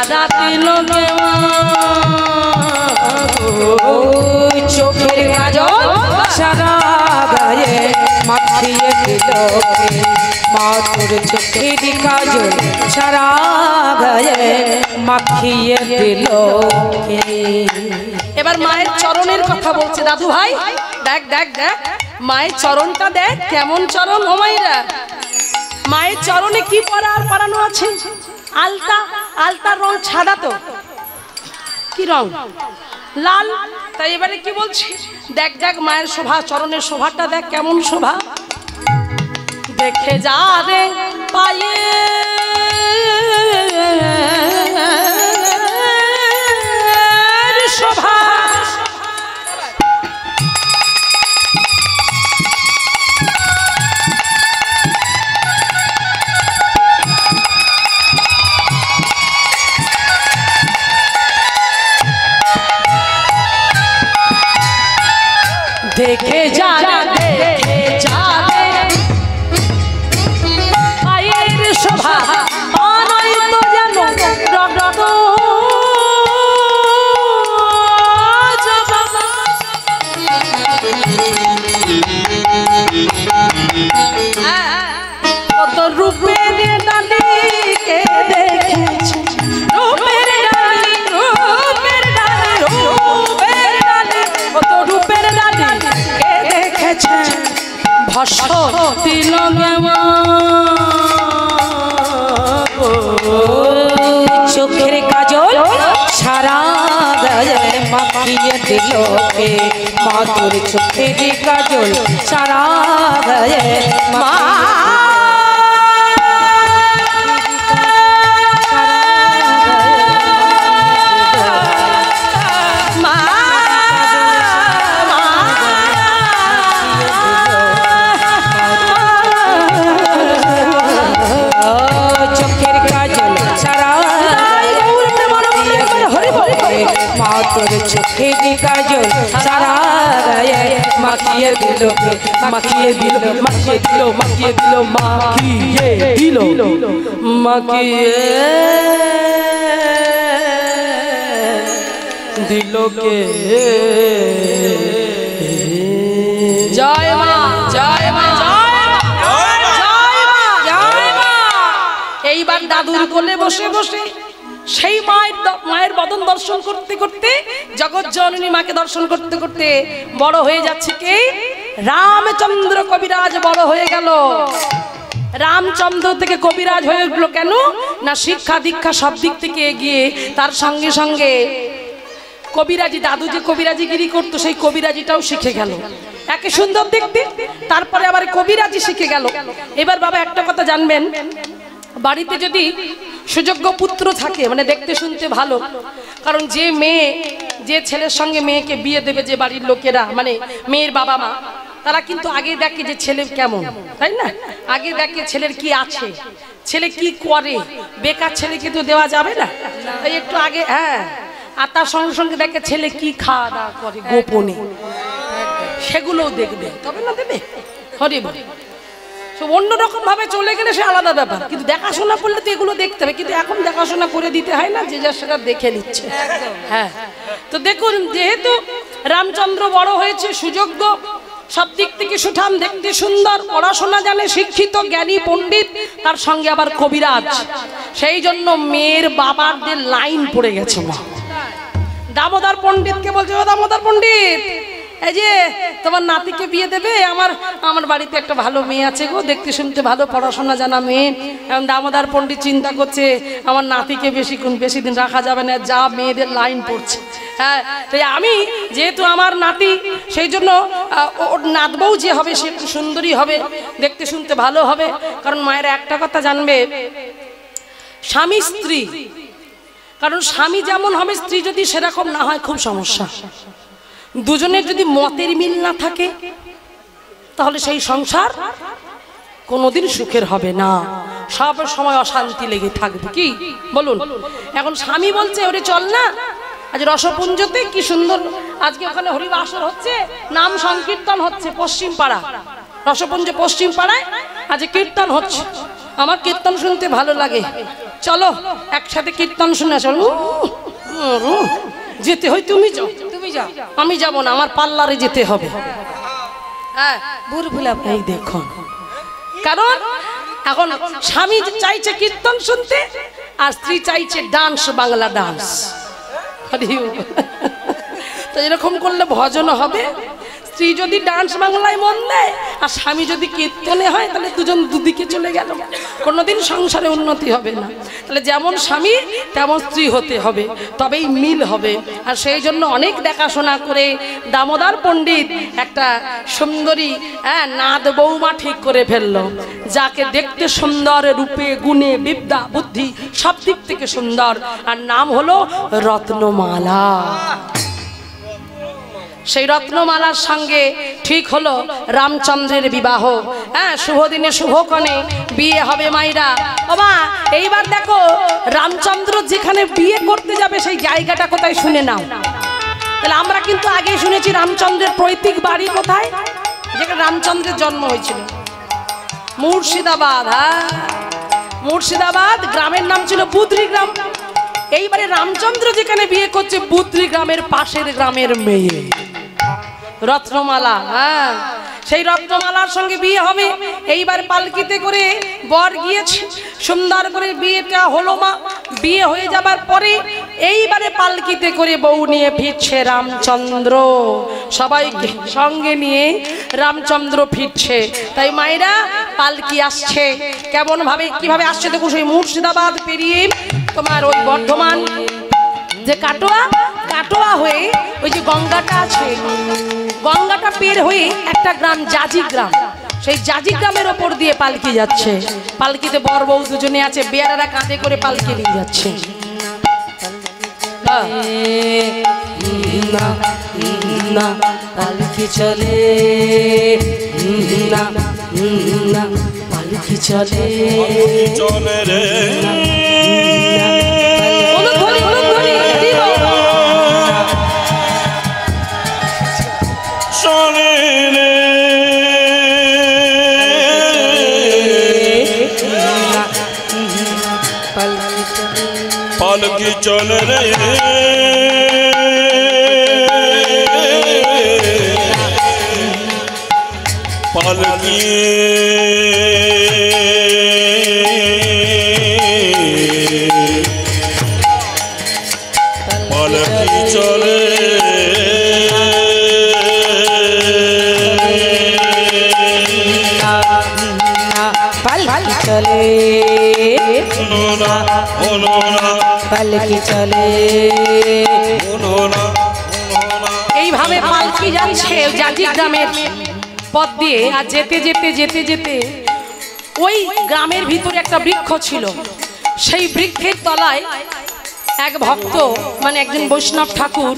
সারা দিল গে মা চোখের কাজল সারা গায়ে মাখিয়ে দিল মা তোর চোখের কাজল সারা গায়ে মাখিয়ে দিল। এবার মায়ের চরণের কথা বলছে দাদু ভাই, দেখ দেখ দেখ মায়ের চরণটা দেখ কেমন চরণ। ও মাইরা, মায়ের চরণে কি পরানো আছে? আলতা। আলতার রং সাদা তো, কি রং? লাল। তাই এবারে কি বলছি, দেখ দেখ মায়ের শোভা, চরণের শোভাটা দেখ কেমন শোভা। দেখে যা রে পায়ে শোভা, দেখে যা দেখে যা পায়ের শোভা, পানই তো যেন রক্ত কত রূপের ডালিকে দেখেছে, রূপের ডালি রূপের ডালি রূপের ডালি, কত রূপের ডালি কে দেখেছে, ভস্ম দিল গে মা চোখের কাজল সারা গায়ে মাখিয়ে দিল মা তোর চোখের কাজল সারা গায়ে মা তোর চোখের কাজল সারা গায়ে মাখিয়ে দিল মাখিয়ে দিল মাখিয়ে দিল মাখিয়ে দিল মাখিয়ে দিল মাখিয়ে দিল কে। জয় মা জয় মা জয় মা। এইবার দাদুর কোলে বসে বসে সেই মায়ের বদন দর্শন করতে করতে, জগৎ জননী মাকে দর্শন করতে করতে বড় হয়ে যাচ্ছে কে? রামচন্দ্র কবিরাজ বড় হয়ে গেল। রামচন্দ্র থেকে কবিরাজ হয়ে গেল কেন না, শিক্ষা দীক্ষা সব দিক থেকে এগিয়ে, তার সঙ্গে সঙ্গে কবিরাজি, দাদু যে কবিরাজিগিরি করতো সেই কবিরাজিটাও শিখে গেল। একে সুন্দর দেখতে, তারপরে আবার কবিরাজি শিখে গেল। এবার বাবা একটা কথা জানবেন, বাড়িতে যদি সুযোগ্য পুত্র থাকে, মানে দেখতে শুনতে ভালো, কারণ যে মেয়ে যে ছেলের সঙ্গে মেয়েকে বিয়ে দেবে, যে বাড়ির লোকেরা মানে মেয়ের বাবা মা, তারা কিন্তু আগে দেখে যে ছেলে কেমন, তাই না? আগে দেখে ছেলের কি আছে, ছেলে কি করে। বেকার ছেলেকে তো দেওয়া যাবে না, তাই একটু আগে, হ্যাঁ। আর তার সঙ্গে সঙ্গে দেখে ছেলে কি খাওয়া দাওয়া করে গোপনে, সেগুলোও দেখবে, তবে না দেবে। হরি বল। অন্যরকম ভাবে চলে গেলে সে আলাদা ব্যাপার, কিন্তু দেখাশোনা করলে তো এগুলো দেখতে হবে। কিন্তু এখন দেখাশোনা করে দিতে হয় না, যে যার সেটা দেখে নিচ্ছে। হ্যাঁ, তো দেখুন, যেহেতু রামচন্দ্র বড় হয়েছে, সুযোগ্য, সব দিক থেকে সুঠাম, দেখতে সুন্দর, পড়াশোনা জানে, শিক্ষিত, জ্ঞানী, পণ্ডিত, তার সঙ্গে আবার কবিরাজ, সেই জন্য মেয়ের বাবাদের লাইন পড়ে গেছে। মা দামোদর পণ্ডিতকে বলছে, ও দামোদর পণ্ডিত, এই যে তোমার নাতিকে বিয়ে দেবে, আমার বাড়িতে একটা ভালো মেয়ে আছে গো, দেখতে শুনতে ভালো, পড়াশোনা জানা মেয়ে। এখন দামোদর পণ্ডিত চিন্তা করছে, আমার নাতিকে বেশি দিন রাখা যাবে না, যা মেয়েদের লাইন পড়ছে। হ্যাঁ, তাই আমি যেহেতু আমার নাতি, সেই জন্য ওর নাতবউ যে হবে সে একটু সুন্দরী হবে, দেখতে শুনতে ভালো হবে। কারণ মায়ের একটা কথা জানবে, স্বামী স্ত্রী, কারণ স্বামী যেমন হবে স্ত্রী যদি সেরকম না হয় খুব সমস্যা। দুজনের যদি মতের মিল না থাকে তাহলে সেই সংসার কোনোদিন সুখের হবে না, সব সময় অশান্তি লেগে থাকবে। কি বলুন? এখন স্বামী বলছে, ওরে চল না আজ রসপুঞ্জতে, কি সুন্দর আজকে ওখানে হরিবাসর হচ্ছে, নাম সংকীর্তন হচ্ছে, পশ্চিম পাড়া রসপুঞ্জ পশ্চিম পাড়ায় আজ কীর্তন হচ্ছে। আমার কীর্তন শুনতে ভালো লাগে, চলো একসাথে কীর্তন শুনে চলো। যেতে হয় তুমি যাও, তুমি যাও, আমি যাব না, আমার পার্লারে যেতে হবে। হ্যাঁ ভুল ভুলা এই দেখুন, কারণ এখন স্বামী চাইছে কীর্তন শুনতে আর স্ত্রী চাইছে ডান্স, বাংলা ডান্স। তো এরকম করলে ভজন হবে। স্ত্রী যদি ডান্স বাংলায় মন দেয় আর স্বামী যদি কীর্তনে হয়, তাহলে দুজন দুদিকে চলে গেল, কোনোদিন সংসারে উন্নতি হবে না। তাহলে যেমন স্বামী তেমন স্ত্রী হতে হবে, তবেই মিল হবে। আর সেই জন্য অনেক দেখাশোনা করে দামোদর পণ্ডিত একটা সুন্দরী নাদ বৌমা ঠিক করে ফেললো, যাকে দেখতে সুন্দর, রূপে গুণে বিদ্যা বুদ্ধি সব দিক থেকে সুন্দর, আর নাম হলো রত্নমালা। সেই রত্নমালার সঙ্গে ঠিক হলো রামচন্দ্রের বিবাহ। শুভ দিনে শুভক্ষণে বিয়ে হবে মাইরা। বাবা এইবার দেখো রামচন্দ্র যেখানে বিয়ে করতে যাবে সেই জায়গাটা কোথায় শুনে নাও। তাহলে আমরা কিন্তু আগে শুনেছি রামচন্দ্রের পৈতৃক বাড়ি কোথায়, যেখানে রামচন্দ্রের জন্ম হয়েছিল, মুর্শিদাবাদ। মুর্শিদাবাদ গ্রামের নাম ছিল বুদ্রি গ্রাম। এইবারে রামচন্দ্র যেখানে বিয়ে করছে বুদ্রি গ্রামের পাশের গ্রামের মেয়ে রত্নমালা। সেই রত্নমালার সঙ্গে বিয়ে হবে। এইবার পালকিতে করে বর গিয়েছে, সুন্দর করে বিয়েটা হলো। মা বিয়ে হয়ে যাবার পরে এইবারে পালকিতে করে বউ নিয়ে ফিরছে রামচন্দ্র, সবাইকে সঙ্গে নিয়ে রামচন্দ্র ফিরছে। তাই মায়েরা পালকি আসছে কেমন ভাবে, কিভাবে আসছে দেখো। সেই মুর্শিদাবাদ পেরিয়ে তোমার ওই বর্ধমান যে কাটোয়া হয়ে ওই যে গঙ্গাটা আছে, গঙ্গাটা পের হয়ে একটা গ্রাম জাজি গ্রাম, সেই জাজি গ্রামের ওপর দিয়ে পালকি যাচ্ছে। পালকিতে বর বউ দুজনে আছে, বেয়ারারা কাঁধে করে পালকি নিয়ে যাচ্ছে। পালকি চলে পালকি চলে চলে রে শোনে রে পালকি চলে রে পালকি পালকি চলে পালকি চলে পালকি চলে। এইভাবে পালকি যাচ্ছে জাজি গ্রামের পথ দিয়ে। আর যেতে যেতে যেতে যেতে ওই গ্রামের ভিতরে একটা বৃক্ষ ছিল, সেই বৃক্ষের তলায় এক ভক্ত মানে একজন বৈষ্ণব ঠাকুর,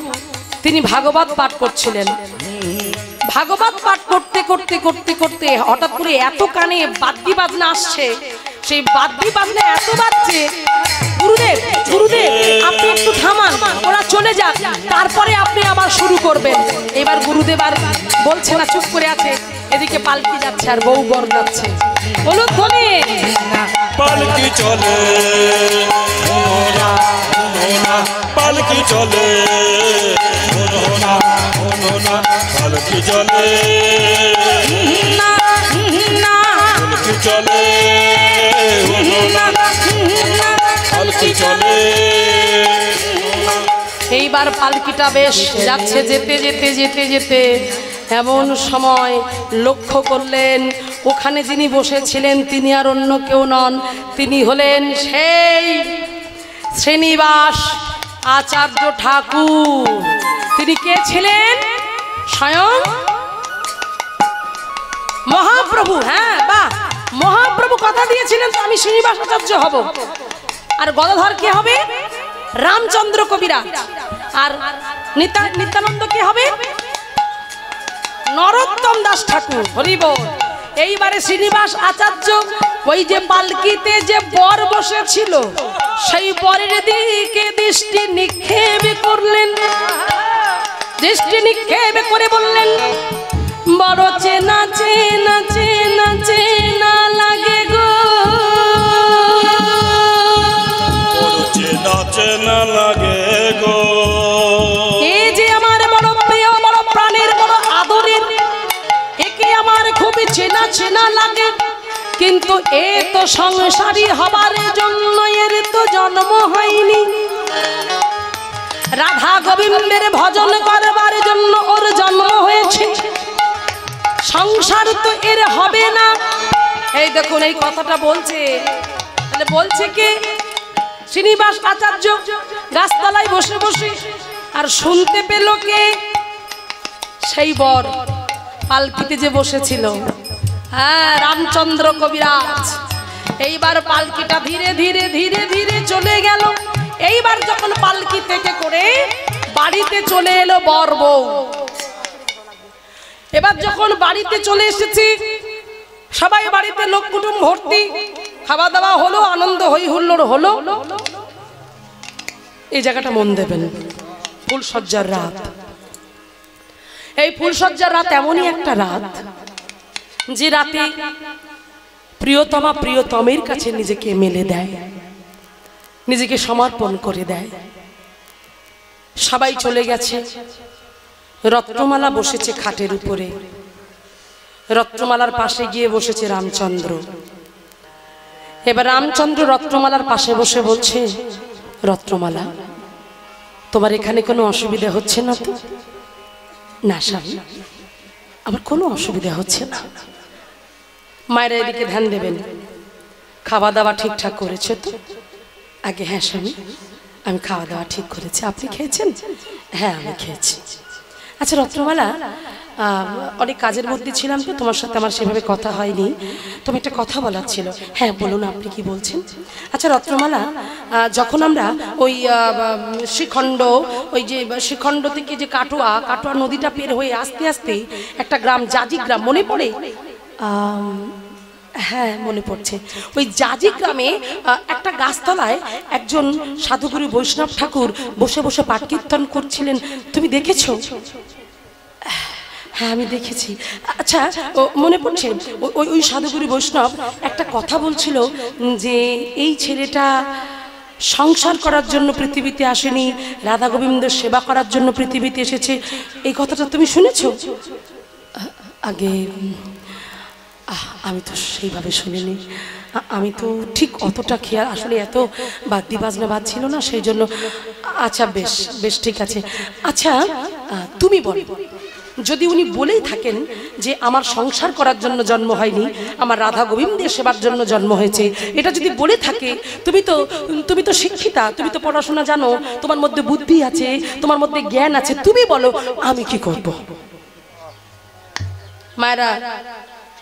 তিনি ভাগবত পাঠ করছিলেন। ভাগবত পাঠ করতে করতে করতে করতে হঠাৎ করে এত কানে বাদ্যি বাজনা আসছে, সেই বাদ্যি বাজনা এত বাজছে, গুরুদেব গুরুদেব আপনি একটু থামান, ওরা চলে যাক, তারপরে আপনি আবার শুরু করবেন। এবার গুরুদেব আর বলছে না, চুপ করে আছে। এদিকে পালকি যাচ্ছে আর বউ বর যাচ্ছে। বলুন ধনে পালকি চলে পালকি চলে পালকি চলে পালকি চলে পালকি চলে। এইবার পালকিটা বেশ যাচ্ছে, যেতে যেতে যেতে যেতে এমন সময় লক্ষ্য করলেন ওখানে যিনি বসেছিলেন তিনি আর অন্য কেউ নন, তিনি হলেন সেই শ্রীনিবাস আচার্য ঠাকুর। তিনি কে ছিলেন? স্বয়ং মহাপ্রভু। হ্যাঁ বাহ, মহাপ্রভু কথা দিয়েছিলেন তো আমি শ্রীনিবাস আচার্য হব। আর গদাধর কে হবে? রামচন্দ্র কবিরাজ। আর নিত্যানন্দ কে হবে? নরোত্তম দাস ঠাকুর। হরি বল। এইবারে শ্রীনিবাস আচার্য ওই যে পালকিতে যে বর বসেছিল সেই বরের দিকে দৃষ্টি নিক্ষেপ করলেন। দৃষ্টি নিক্ষেপ করে বললেন, বড় চেনা চেনা চেনা চেনা লাগে গো, চেনা লাগে গো। এই যে আমার বড় প্রিয়, বড় প্রাণের, বড় আদরের, একে আমার খুবই চেনা চেনা লাগে, কিন্তু এ তো সংসারী হবার জন্য এর তো জন্ম হয়নি। রাধা গোবিন্দের ভজন করবার জন্য ওর জন্ম হয়েছে, সংসার তো এর হবে না। এই দেখুন এই কথাটা বলছে, তাহলে বলছে কি শ্রীনিবাস আচার্য গাছতলায় বসে বসে, আর শুনতে পেল কে? সেই বর পালকিতে যে বসেছিল, হ্যাঁ রামচন্দ্র কবিরাজ। এইবার পালকিটা ধীরে ধীরে ধীরে ধীরে চলে গেল। এইবার যখন পালকি থেকে করে বাড়িতে চলে এলো বর বউ। এবার যখন বাড়িতে চলে এসেছি, সবাই বাড়িতে লোক কুটুম ভর্তি, খাওয়া দাওয়া হলো, আনন্দ হই হুল্লোড় হলো। এই জায়গাটা মন দেবেন, ফুলসজ্জার রাত। এই ফুলসজ্জার রাত এমনই একটা রাত যে রাতে প্রিয়তমা প্রিয়তমের কাছে নিজেকে মেলে দেয়, নিজেকে সমর্পণ করে দেয়। সবাই চলে গেছে, রত্নমালা বসেছে খাটের উপরে, রত্নমালার পাশে গিয়ে বসেছে রামচন্দ্র। এবার রামচন্দ্র রত্নমালার পাশে বসে বলছে, রত্নমালা তোমার এখানে কোনো অসুবিধা হচ্ছে না তো? না স্বামী, আমার কোনো অসুবিধা হচ্ছে না। মায়ের এদিকে ধ্যান দেবেন, খাওয়া দাওয়া ঠিকঠাক করেছে তো? আগে হ্যাঁ স্বামী, আমি খাওয়া দাওয়া ঠিক করেছি। আপনি খেয়েছেন? হ্যাঁ আমি খেয়েছি। আচ্ছা রত্নমালা, অনেক কাজের মধ্যে ছিলাম তো, তোমার সাথে আমার সেভাবে কথা হয়নি, তুমি একটা কথা বলার ছিল। হ্যাঁ বলুন, আপনি কি বলছেন? আচ্ছা রত্নমালা, যখন আমরা ওই শ্রীখণ্ড, ওই যে শ্রীখণ্ড থেকে যে কাটোয়া নদীটা পের হয়ে আস্তে আস্তে একটা গ্রাম জাজি গ্রাম, মনে পড়ে? হ্যাঁ মনে পড়ছে। ওই জাজি গ্রামে একটা গাছতলায় একজন সাধুগুরু বৈষ্ণব ঠাকুর বসে বসে পাঠ কীর্তন করছিলেন, তুমি দেখেছো? হ্যাঁ আমি দেখেছি। আচ্ছা মনে পড়ছে, ওই সাধুগুরু বৈষ্ণব একটা কথা বলছিল যে এই ছেলেটা সংসার করার জন্য পৃথিবীতে আসেনি, রাধা গোবিন্দের সেবা করার জন্য পৃথিবীতে এসেছে। এই কথাটা তুমি শুনেছো? আগে আমি তো সেইভাবে শুনিনি, আমি তো ঠিক অতটা খেয়াল, আসলে এত বাদ্যি বাজনা বাজছিল না, সেই জন্য। আচ্ছা বেশ বেশ ঠিক আছে। আচ্ছা তুমি বলো, যদি উনি বলেই থাকেন যে আমার সংসার করার জন্য জন্ম হয়নি, আমার রাধা গোবিন্দের সেবার জন্য জন্ম হয়েছে, এটা যদি বলে থাকে, তুমি তো শিক্ষিতা, তুমি তো পড়াশোনা জানো, তোমার মধ্যে বুদ্ধি আছে, তোমার মধ্যে জ্ঞান আছে, তুমি বলো আমি কি করব? মায়েরা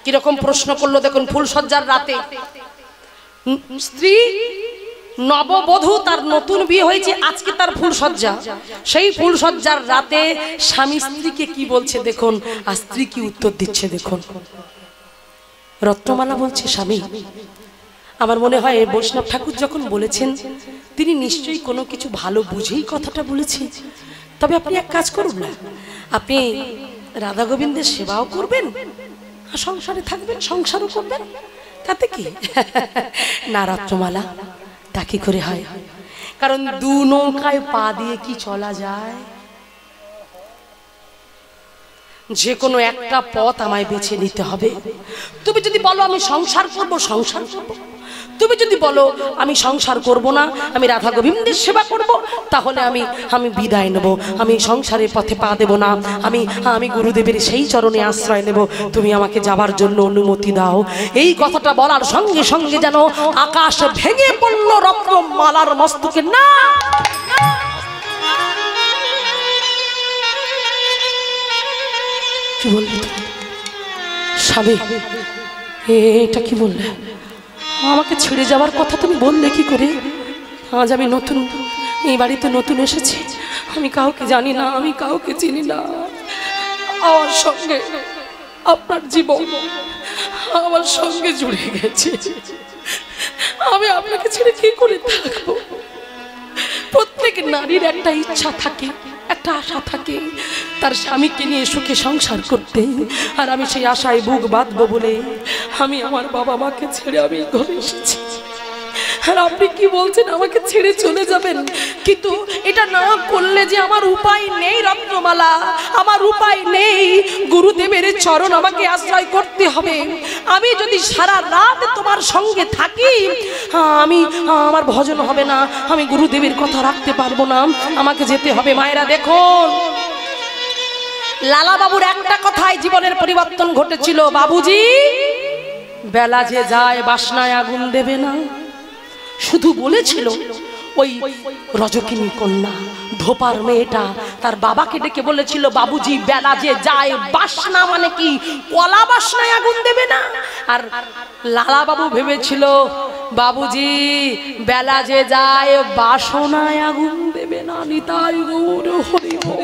কিরকম প্রশ্ন করলো দেখুন। ফুলসজ্জার রাতে স্ত্রী নববধূ, তার নতুন বিয়ে হয়েছে, আজকে তার ফুলসজ্জা। সেই ফুলসজ্জার রাতে স্বামী স্ত্রীকে কি বলছে দেখুন, আর স্ত্রী কি উত্তর দিচ্ছে দেখুন। রত্নমালা বলছে, স্বামী আমার মনে হয় বৈষ্ণব ঠাকুর যখন বলেছেন, তিনি নিশ্চয়ই কোনো কিছু ভালো বুঝেই কথাটা বলেছেন। তবে আপনি এক কাজ করুন না, আপনি রাধা গোবিন্দের সেবাও করবেন, সংসারে থাকবেন, সংসারও করবেন, তাতে কি? না রত্নমালা, তা কি করে হয়? কারণ দু নৌকায় পা দিয়ে কি চলা যায়? যে কোনো একটা পথ আমায় বেছে নিতে হবে। তুমি যদি বলো আমি সংসার করব, সংসার করব। তুমি যদি বলো আমি সংসার করব না, আমি রাধা গোবিন্দের সেবা করব, তাহলে আমি বিদায় নেব, আমি সংসারের পথে পা দেব না, আমি গুরুদেবের সেই চরণে আশ্রয় নেব, তুমি আমাকে যাবার জন্য অনুমতি দাও। এই কথাটা বলার সঙ্গে সঙ্গে যেন আকাশ ভেঙে পড়ল রত্নমালার মস্তকে। না, কি বললি স্বামী? এটা কি বললে? আমাকে ছেড়ে যাওয়ার কথা তুমি বললে কি করে? আজ আমি নতুন, এই বাড়িতে নতুন এসেছি, আমি কাউকে জানি না, আমি কাউকে চিনি না। আমার সঙ্গে আপনার জীবন আমার সঙ্গে জুড়ে গেছে, আমি আপনাকে ছেড়ে কি করে থাকবো? প্রত্যেক নারীর একটা ইচ্ছা থাকে, একটা আশা থাকে তার স্বামীকে নিয়ে সুখে সংসার করতে, আর আমি সেই আশায় বুক বাঁধবো বলে আমি আমার বাবা মাকে ছেড়ে আমি ঘরে এসেছি। আর আপনি কি বলছেন আমাকে ছেড়ে চলে যাবেন? কিন্তু এটা না করলে যে আমার উপায় নেই রত্নমালা, আমার উপায় নেই। গুরুদেবের চরণ আমাকে আশ্রয় করতে হবে। আমি যদি সারা রাত তোমার সঙ্গে থাকি, আমি আমার ভজন হবে না, আমি গুরুদেবের কথা রাখতে পারবো না, আমাকে যেতে হবে। মায়েরা দেখুন, লালা বাবুর একটা কথায় জীবনের পরিবর্তন ঘটেছিল। বাবুজি বেলা যে যায় বাসনায় আগুন দেবে না, শুধু বলেছিল। ওই রজকিনী কন্যা ধোপার মেয়েটা তার বাবাকে ডেকে বলেছিল, বাবুজি বেলা যে যায় বাসনা মানে কি কলা বাসনায় আগুন দেবে না। আর লালা বাবু ভেবেছিল, বাবুজি বেলা যে যায় বাসনায় আগুন দেবে না। নিতাই গৌর হরি বল।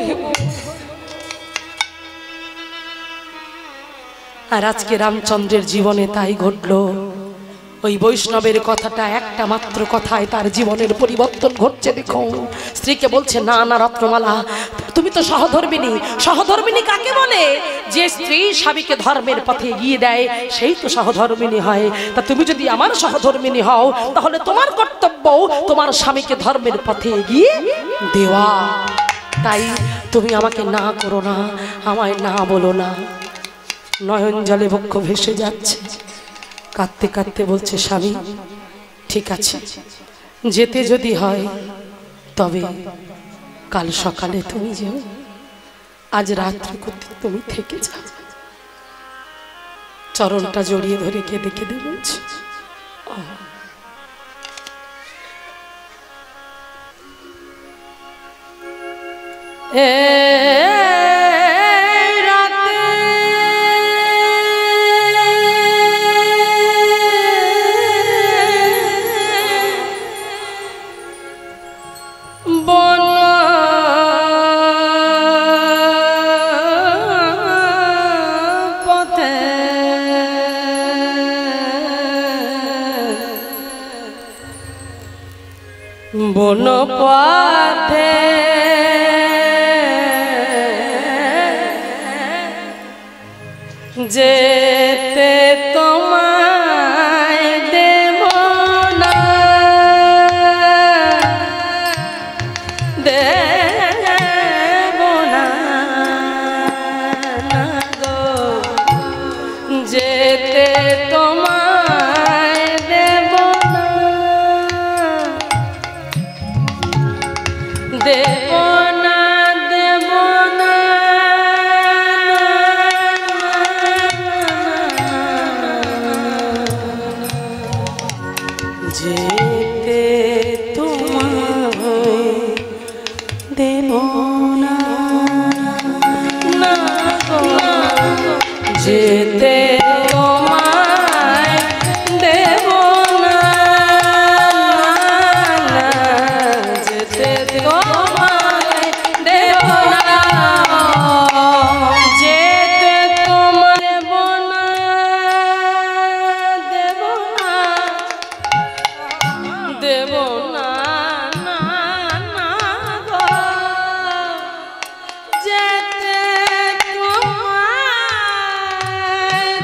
আর আজকে রামচন্দ্রের জীবনে তাই ঘটলো। ওই বৈষ্ণবের কথাটা একটা মাত্র কথায় তার জীবনের পরিবর্তন ঘটছে। দেখুন, স্ত্রীকে বলছে, না না রত্নমালা, তুমি তো সহধর্মিনী। সহধর্মিনী কাকে বলে? যে স্ত্রী স্বামীকে ধর্মের পথে এগিয়ে দেয়, সেই তো সহধর্মিনী হয়। তা তুমি যদি আমার সহধর্মিনী হও, তাহলে তোমার কর্তব্য তোমার স্বামীকে ধর্মের পথে এগিয়ে দেওয়া। তাই তুমি আমাকে না করো না, আমায় না বলো না। নয়ন জলে বক্ষ ভেসে যাচ্ছে, কাঁদতে কাঁদতে বলছে, স্বামী ঠিক আছে, যেতে যদি হয় তবে কাল সকালে তুমি যেও, আজ রাত্রি করতে তুমি থেকে যাও। চরণটা জড়িয়ে ধরে কেঁদে কেঁদে বলছে, বন পথে যেতে তোমায় দেব না, দেব না গো, যেতে তোমায় দেব না, দেব না, দেব না, যেতে তোমায় দেব না, না গো, যেতে তোমায় দেব না, যেতে তোমায় দেব না, যেতে তোমায় দেব না, দেব না, দেব না, না না গো, যেতে তোমায়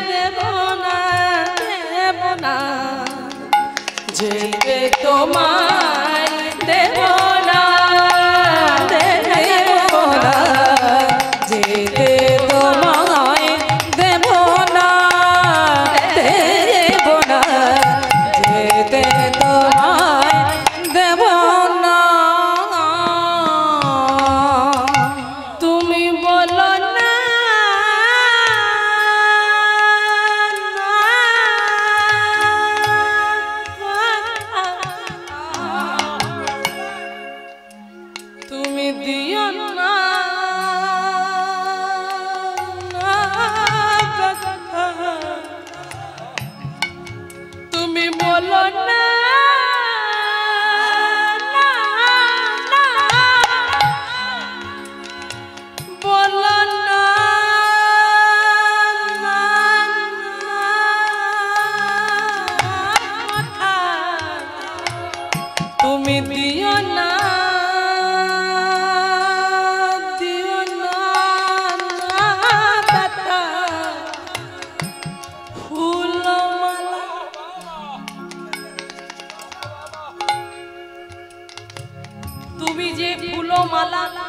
মালা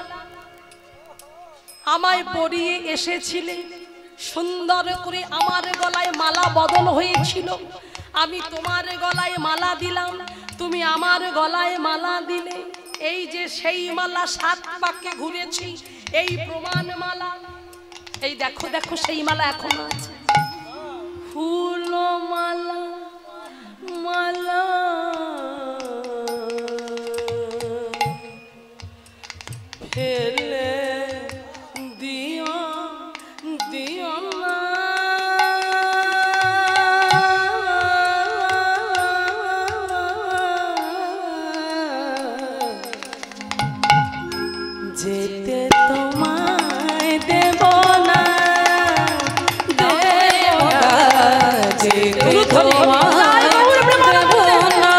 আমায় পরিয়ে এসেছিলে, সুন্দর করে আমার গলায় মালা বদল হয়েছিল, আমি তোমার গলায় মালা দিলাম, তুমি আমার গলায় মালা দিলে। এই যে সেই মালা 7 পাকে ঘুরেছি, এই প্রমাণ মালা, এই দেখো দেখো সেই মালা এখনো আছে। ফুল মালা মালা ফেলে দিও দিও না, যেতে তোমায় দেব না, দেব না, যেতে তোমায় দেব না,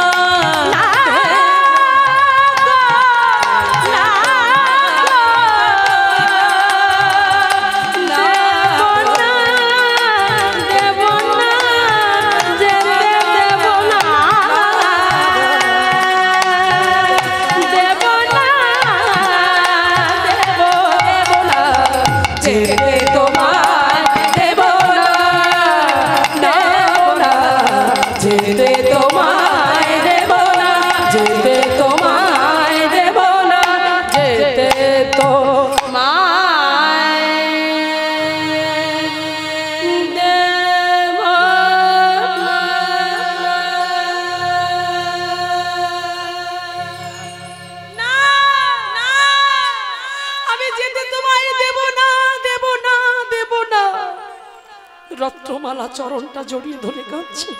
রত্নমালা চরণটা জড়িয়ে ধরে কাঁদছে।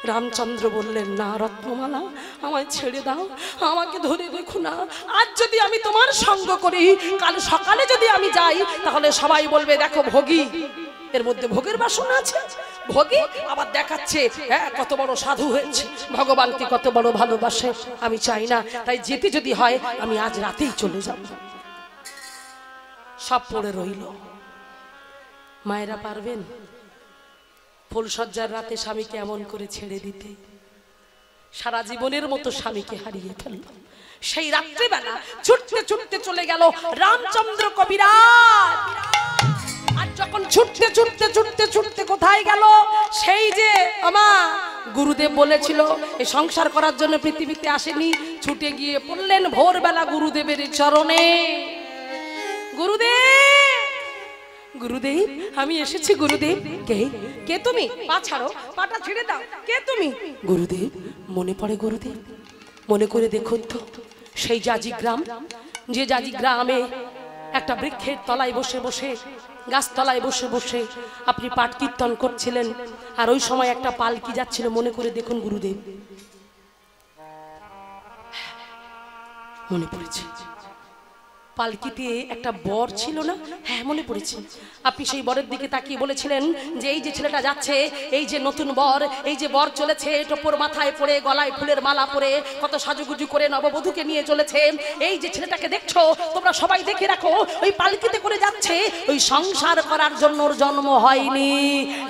রামচন্দ্র বললেন, না রত্নমালা, আমায় ছেড়ে দাও, আমাকে ধরে রেখো না। আজ যদি আমি তোমার সঙ্গ করি, কাল সকালে যদি আমি যাই, তাহলে সবাই বলবে দেখো ভোগী, এর মধ্যে ভোগের বাসনা আছে। ভোগী আবার দেখাচ্ছে হ্যাঁ কত বড় সাধু হয়েছে, ভগবানকে কত বড় ভালোবাসে। আমি চাই না, তাই যেতে যদি হয় আমি আজ রাতেই চলে যাব। সব পড়ে রইল। মায়েরা পারবেন ফুলসজ্জার রাতে স্বামীকে এমন করে ছেড়ে দিতে? সারা জীবনের মতো স্বামীকে হারিয়ে ফেলল। সেই রাত্রিবেলা ছুটতে ছুটতে চলে গেল রামচন্দ্র কবিরাজ। আর যখন ছুটতে ছুটতে ছুটতে ছুটতে কোথায় গেল, সেই যে আমার গুরুদেব বলেছিল এই সংসার করার জন্য পৃথিবীতে আসেনি, ছুটে গিয়ে পড়লেন ভোরবেলা গুরুদেবের চরণে। গুরুদেব, গুরুদেব আমি এসেছি। গুরুদেব, কে কে তুমি? পা ছাড়ো, পাটা ছেড়ে দাও। কে তুমি? গুরুদেব, মনে পড়ে গুরুদেব? মনে করে দেখুন তো, সেই জাজি গ্রাম, যে জাজি গ্রামে একটা বৃক্ষের তলায় বসে বসে, গাছতলায় বসে বসে আপনি পাঠ কীর্তন করছিলেন, আর ওই সময় একটা পালকি যাচ্ছিল। মনে করে দেখুন গুরুদেব। মনে পড়েছে, পালকিতে একটা বর ছিল না? হ্যাঁ মনে পড়েছে। আপনি সেই বরের দিকে তাকিয়ে বলেছিলেন যে এই যে ছেলেটা যাচ্ছে, এই যে নতুন বর, এই যে বর চলেছে টোপর মাথায় পরে, গলায় ফুলের মালা পরে, কত সাজুগুজু করে নববধূকে নিয়ে চলেছে, এই যে ছেলেটাকে দেখছো তোমরা সবাই দেখে রাখো, ওই পালকিতে করে যাচ্ছে, ওই সংসার করার জন্য ওর জন্ম হয়নি,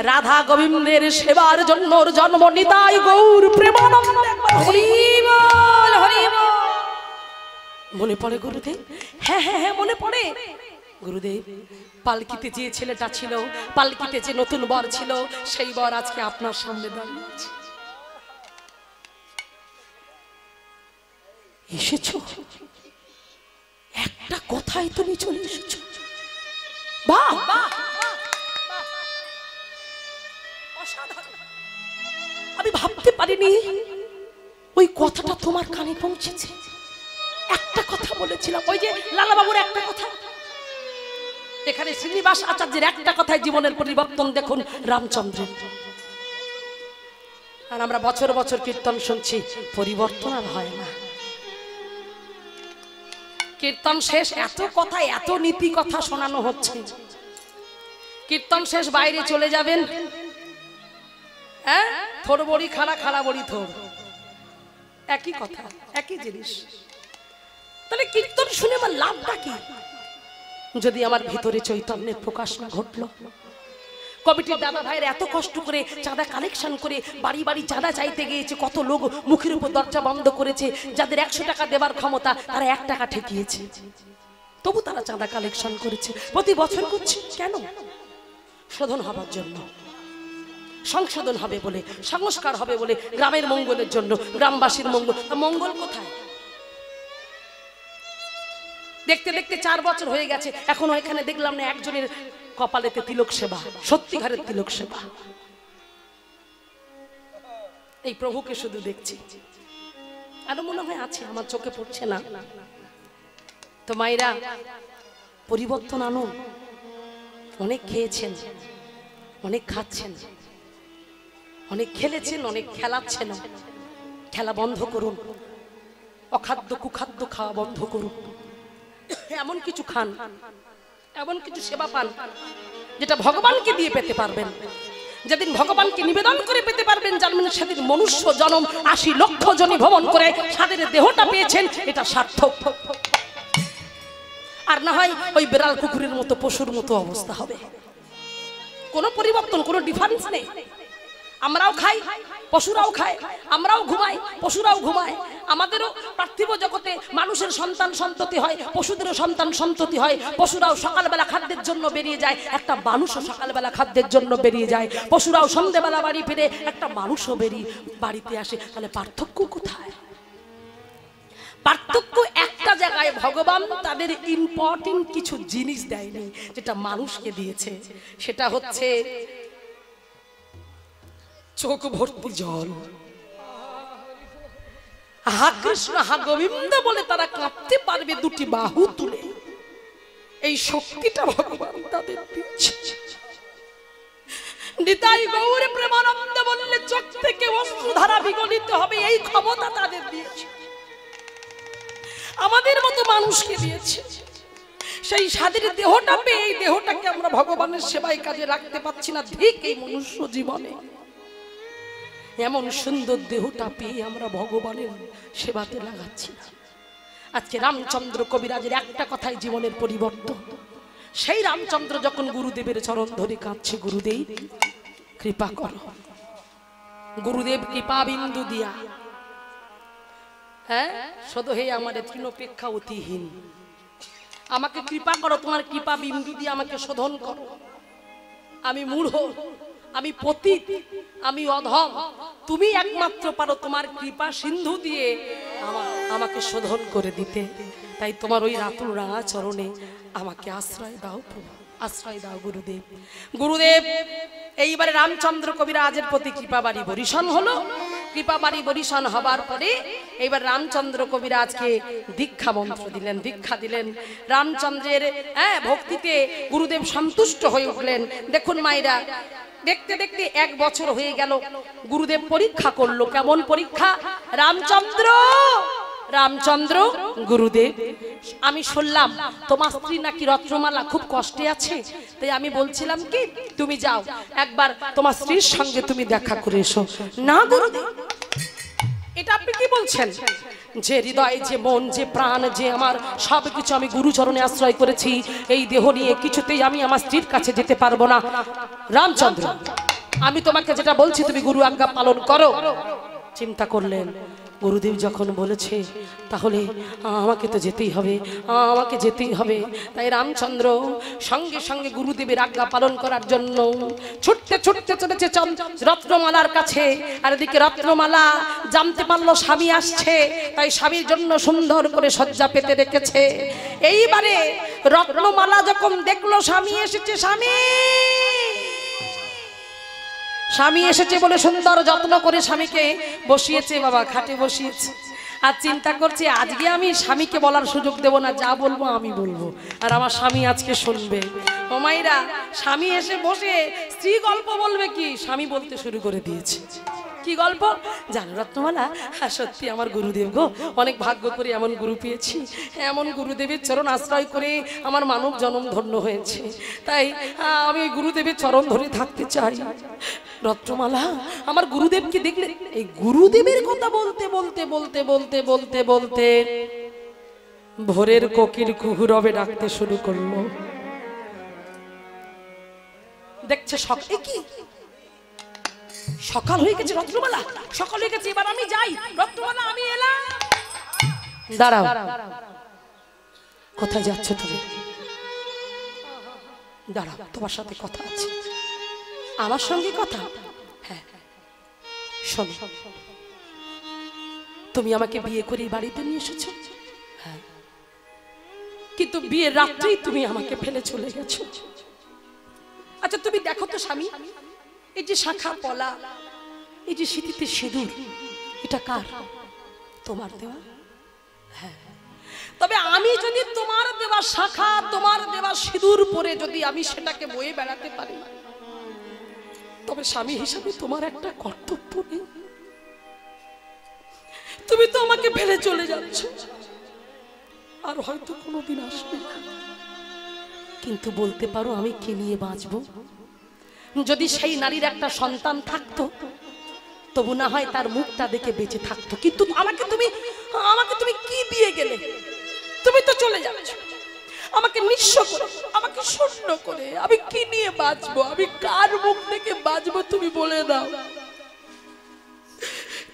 রাধা গোবিন্দের সেবার জন্য ওর জন্ম। নিতাই গৌর প্রেমানন্দে হরি বল, হরি বল। মনে পড়ে গুরুদেব? হ্যাঁ হ্যাঁ হ্যাঁ মনে পড়ে গুরুদেব। পালকিতে যে ছেলেটা ছিল, পালকিতে যে নতুন বর ছিল, সেই বর আজকে আপনার সামনে দাঁড়িয়ে আছে। এসেছো একটা কথাই তুমি চলে এসেছো। বাহ বাহ, অসাধারণ। আমি ভাবতে পারিনি ওই কথাটা তোমার কানে পৌঁছেছে। একটা কথা বলেছিলাম, ওই যে লালা বাবুর একটা কথা, এখানে শ্রীনিবাস আচার্যের একটা কথায় জীবনের পরিবর্তন দেখুন রামচন্দ্রের। আর আমরা বছর বছর কীর্তন শুনছি, পরিবর্তন আর হয় না। কীর্তন শেষ, এত কথা, এত নীতি কথা শোনানো হচ্ছে, কীর্তন শেষ বাইরে চলে যাবেন, হ্যাঁ থোর বড়ি খাড়া, খাড়া বড়ি থোর, একই কথা, একই জিনিস। তাহলে কীর্তন শুনে আমার লাভটা কি, যদি আমার ভিতরে চৈতন্যের প্রকাশ না ঘটলো? কমিটির দাদা ভাইয়ের এত কষ্ট করে চাঁদা কালেকশন করে বাড়ি বাড়ি চাঁদা চাইতে গিয়েছে, কত লোক মুখের উপর দরজা বন্ধ করেছে, যাদের 100 টাকা দেবার ক্ষমতা তারা 1 টাকা ঠেকিয়েছে, তবু তারা চাঁদা কালেকশন করেছে, প্রতি বছর করছে। কেন? শোধন হবার জন্য, সংশোধন হবে বলে, সংস্কার হবে বলে, গ্রামের মঙ্গলের জন্য, গ্রামবাসীর মঙ্গল। মঙ্গল কোথায়? দেখতে দেখতে 4 বছর হয়ে গেছে, এখনো এখানে দেখলাম না একজনের কপালেতে তিলক সেবা, সত্যিকারের তিলক সেবা। এই প্রভুকে শুধু দেখছি, আরো মনে হয় আছে, আমার চোখে পড়ছে না। তো মায়েরা, পরিবর্তন আনুন। অনেক খেয়েছেন, অনেক খাচ্ছেন, অনেক খেলেছেন, অনেক খেলাচ্ছেন, খেলা বন্ধ করুন। অখাদ্য কুখাদ্য খাওয়া বন্ধ করুন। এমন কিছু খান, এমন কিছু সেবা পান যেটা ভগবানকে দিয়ে পেতে পারবেন। যেদিন ভগবানকে নিবেদন করে পেতে পারবেন, জানবেন সেদিন মনুষ্য জন্ম 80 লক্ষ জনি ভ্রমণ করে সাদের দেহটা পেয়েছেন, এটা সার্থক। আর না হয় ওই বিড়াল কুকুরের মতো, পশুর মতো অবস্থা হবে। কোনো পরিবর্তন, কোনো ডিফারেন্স নেই। আমরাও খাই, পশুরাও খায়, আমরাও ঘুমাই, পশুরাও ঘুমায়। আমাদেরও পার্থিব জগতে মানুষের সন্তান সন্ততি হয়, পশুদেরও সন্তান সন্ততি হয়। পশুরাও সকালবেলা খাদ্যের জন্য বেরিয়ে যায়, একটা মানুষও সকালবেলা খাদ্যের জন্য বেরিয়ে যায়। পশুরাও সন্ধ্যেবেলা বাড়ি ফিরে, একটা মানুষও বেরিয়ে বাড়িতে আসে। তাহলে পার্থক্য কোথায়? পার্থক্য একটা জায়গায়, ভগবান তাদের ইম্পর্টেন্ট কিছু জিনিস দেয়নি যেটা মানুষকে দিয়েছে। সেটা হচ্ছে চোখ ভর্তি জল। হা কৃষ্ণ, হা গোবিন্দ বলে তারা কাঁপতে পারবে 2টি বাহু তুলে। এই শক্তিটা ভগবান তাদের দিচ্ছে। নিতাই গৌর প্রেমানন্দ বললে চোখ থেকে অশ্রুধারা বিগলিত হবে, এই ক্ষমতা তাদের দিয়েছে। আমাদের মতো মানুষকে দিয়েছে। সেই স্বাদের দেহটা পেয়ে এই দেহটাকে আমরা ভগবানের সেবায় কাজে রাখতে পারছি না। ঠিক এই মনুষ্য জীবনে এমন সুন্দর দেহটা পেয়ে আমরা ভগবানের সেবাতে লাগাচ্ছি না। আজকে রামচন্দ্র কবিরাজের একটা কথাই জীবনের পরিবর্তন। সেই রামচন্দ্র যখন গুরুদেবের চরণ ধরে কাঁদছে, গুরুদেব কৃপা করো, গুরুদেব কৃপা বিন্দু দিয়া, হ্যাঁ শুধু হে আমার তৃণপেক্ষা অতিহীন, আমাকে কৃপা করো, তোমার কৃপা বিন্দু দিয়ে আমাকে শোধন করো। আমি মূঢ়, আমি পতিত, আমি অধম, তুমি একমাত্র পারো তোমার কৃপা সিন্ধু দিয়ে আমাকে শোধন করে দিতে। তাই তোমার ওই রাতুল রাঙা চরণে আমাকে আশ্রয় দাও প্রভু, আশ্রয় দাও গুরুদেব। গুরুদেব এইবারে রামচন্দ্র কবিরাজের প্রতি কৃপা বাড়ি বরিশান হলো। কৃপা বাড়ি বরিশান হবার পরে এইবার রামচন্দ্র কবিরাজকে দীক্ষা মন্ত্র দিলেন, দীক্ষা দিলেন। রামচন্দ্রের ভক্তিতে গুরুদেব সন্তুষ্ট হয়ে উঠলেন। দেখুন মায়েরা, দেখতে দেখতে 1 বছর হয়ে গেল। গুরুদেব পরীক্ষা করলো। কেমন পরীক্ষা? রামচন্দ্র, রামচন্দ্র গুরুদেব, আমি শুনলাম তোমার স্ত্রী নাকি রত্নমালা খুব কষ্টে আছে, তাই আমি বলছিলাম কি তুমি যাও একবার তোমার স্ত্রীর সঙ্গে তুমি দেখা করে এসো। না গুরুদেব, এটা আপনি কি বলছেন? যে হৃদয়, যে মন, যে প্রাণ, যে আমার সবকিছু আমি গুরুচরণে আশ্রয় করেছি, এই দেহ নিয়ে কিছুতেই আমি আমার স্ত্রীর কাছে যেতে পারবো না। রামচন্দ্র, আমি তোমাকে যেটা বলছি তুমি গুরু আজ্ঞা পালন করো। চিন্তা করলেন, গুরুদেব যখন বলেছে তাহলে আমাকে তো যেতেই হবে, আমাকে যেতেই হবে। তাই রামচন্দ্র সঙ্গে সঙ্গে গুরুদেবের আজ্ঞা পালন করার জন্য ছুটতে ছুটতে চলেছে রত্নমালার কাছে। আর এদিকে রত্নমালা জানতে পারলো স্বামী আসছে, তাই স্বামীর জন্য সুন্দর করে সজ্জা পেতে রেখেছে। এইবারে রত্নমালা যখন দেখলো স্বামী এসেছে, স্বামী এসেছে বলে সুন্দর যত্ন করে স্বামীকে বসিয়েছে, বাবা খাটে বসিয়েছে। আর চিন্তা করছে আজকে আমি স্বামীকে বলার সুযোগ দেব না, যা বলবো আমি বলবো, আর আমার স্বামী আজকে শুনবে। ও মাইরা, স্বামী এসে বসে স্ত্রী গল্প বলবে কি, স্বামী বলতে শুরু করে দিয়েছে। কি গল্প জানো রত্নমালা? সত্যি আমার গুরুদেব গো, অনেক ভাগ্য করে এমন গুরু পেয়েছি, এমন গুরুদেবের চরণ আশ্রয় করে আমার মানব জন্ম ধন্য হয়েছে। তাই আমি গুরুদেবের চরণ ধরে থাকতে চাই। রত্নমালা আমার গুরুদেবকে দেখলে, এই গুরুদেবের কথা বলতে বলতে বলতে বলতে বলতে বলতে ভোরের কোকিল কুহুরবে ডাকতে শুরু করলো। দেখছে সকাল কি সকাল হয়ে গেছে, রত্নমালা সকাল হয়ে গেছে, এবার আমি যাই। রত্নমালা আমি এলাম। দাঁড়াও, কোথায় যাচ্ছ তুমি? দাঁড়াও, তোমার সাথে কথা আছে। আমার সঙ্গে কথা? হ্যাঁ, শোনো, তুমি আমাকে বিয়ে করে বাড়িতে নিয়ে এসেছো। হ্যাঁ, কিন্তু বিয়ের রাত্রেই তুমি আমাকে ফেলে চলে গেছো। আচ্ছা তুমি দেখো তো স্বামী, এই যে শাখা পলা, এই যে সিঁথিতে সিঁদুর, এটা কার? তোমার দেওয়া? হ্যাঁ, তবে আমি যদি তোমার দেওয়া শাখা, তোমার দেওয়া সিঁদুর পরে যদি আমি সেটাকে বয়ে বেড়াতে পারি, তবে স্বামী হিসাবে তোমার একটা কর্তব্য নেই? তুমি তো আমাকে ফেলে চলে যাচ্ছ, আর হয়তো কোনোদিন আসবে না। কিন্তু বলতে পারো আমি কি নিয়ে বাঁচবো? যদি সেই নারীর একটা সন্তান থাকতো, তবু না হয় তার মুখটা দেখে বেঁচে থাকতো। কিন্তু আমাকে তুমি কি দিয়ে গেলে? তুমি তো চলে যাচ্ছ আমাকে নিঃস্ব করে, আমাকে শূন্য করে। আমি কি নিয়ে বাঁচবো? আমি কার মুখ দেখে বাঁচবো তুমি বলে দাও।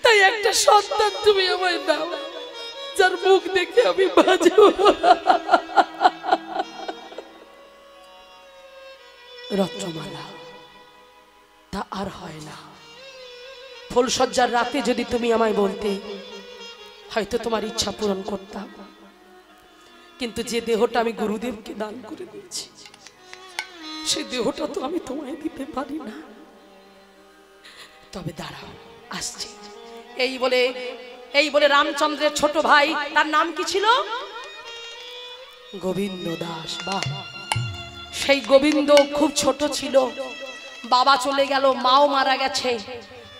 তাই একটা সন্তান তুমি আমায় দাও, যার মুখ দেখে আমি বাঁচবো। রত্নমালা, তা আর হয় না। ফুলসজ্জার রাতে যদি তুমি আমায় বলতে, হয়তো তোমার ইচ্ছা পূরণ করতাম। কিন্তু যে দেহটা আমি গুরুদেবকে দান করে দিয়েছি, সেই দেহটা তো আমি তোমায় দিতে পারি না। তবে দাঁড়াও, আসছি। এই বলে রামচন্দ্রের ছোট ভাই, তার নাম কি ছিল? গোবিন্দ দাস। বাহ! সেই গোবিন্দ খুব ছোট ছিল, বাবা চলে গেল, মাও মারা গেছে।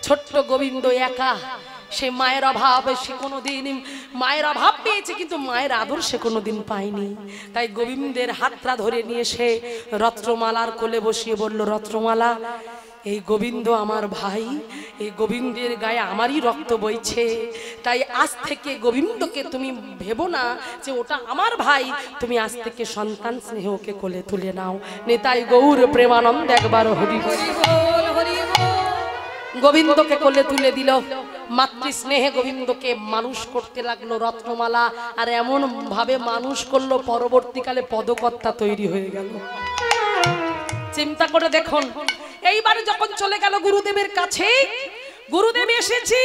ছোট্ট গোবিন্দ একা, সে মায়ের অভাবে সে কোনোদিন মায়ের অভাব পেয়েছে, কিন্তু মায়ের আদর সে কোনোদিন পায়নি। তাই গোবিন্দের হাতটা ধরে নিয়ে সে রত্নমালার কোলে বসিয়ে বলল, রত্নমালা, এই গোবিন্দ আমার ভাই, এই গোবিন্দের গায়ে আমারই রক্ত বইছে। তাই আজ থেকে গোবিন্দকে তুমি ভেবো না যে ওটা আমার ভাই, তুমি আজ থেকে সন্তান স্নেহকে কোলে তুলে নাও। নেতাই গৌর প্রেমানন্দ একবার হরি বল। গোবিন্দকে কোলে তুলে দিল, মাতৃ স্নেহে গোবিন্দকে মানুষ করতে লাগলো রত্নমালা। আর এমন ভাবে মানুষ করলো, পরবর্তীকালে পদকর্তা তৈরি হয়ে গেল। চিন্তা করে দেখুন, এইবার যখন চলে গেল গুরুদেবের কাছে, গুরুদেব এসেছি,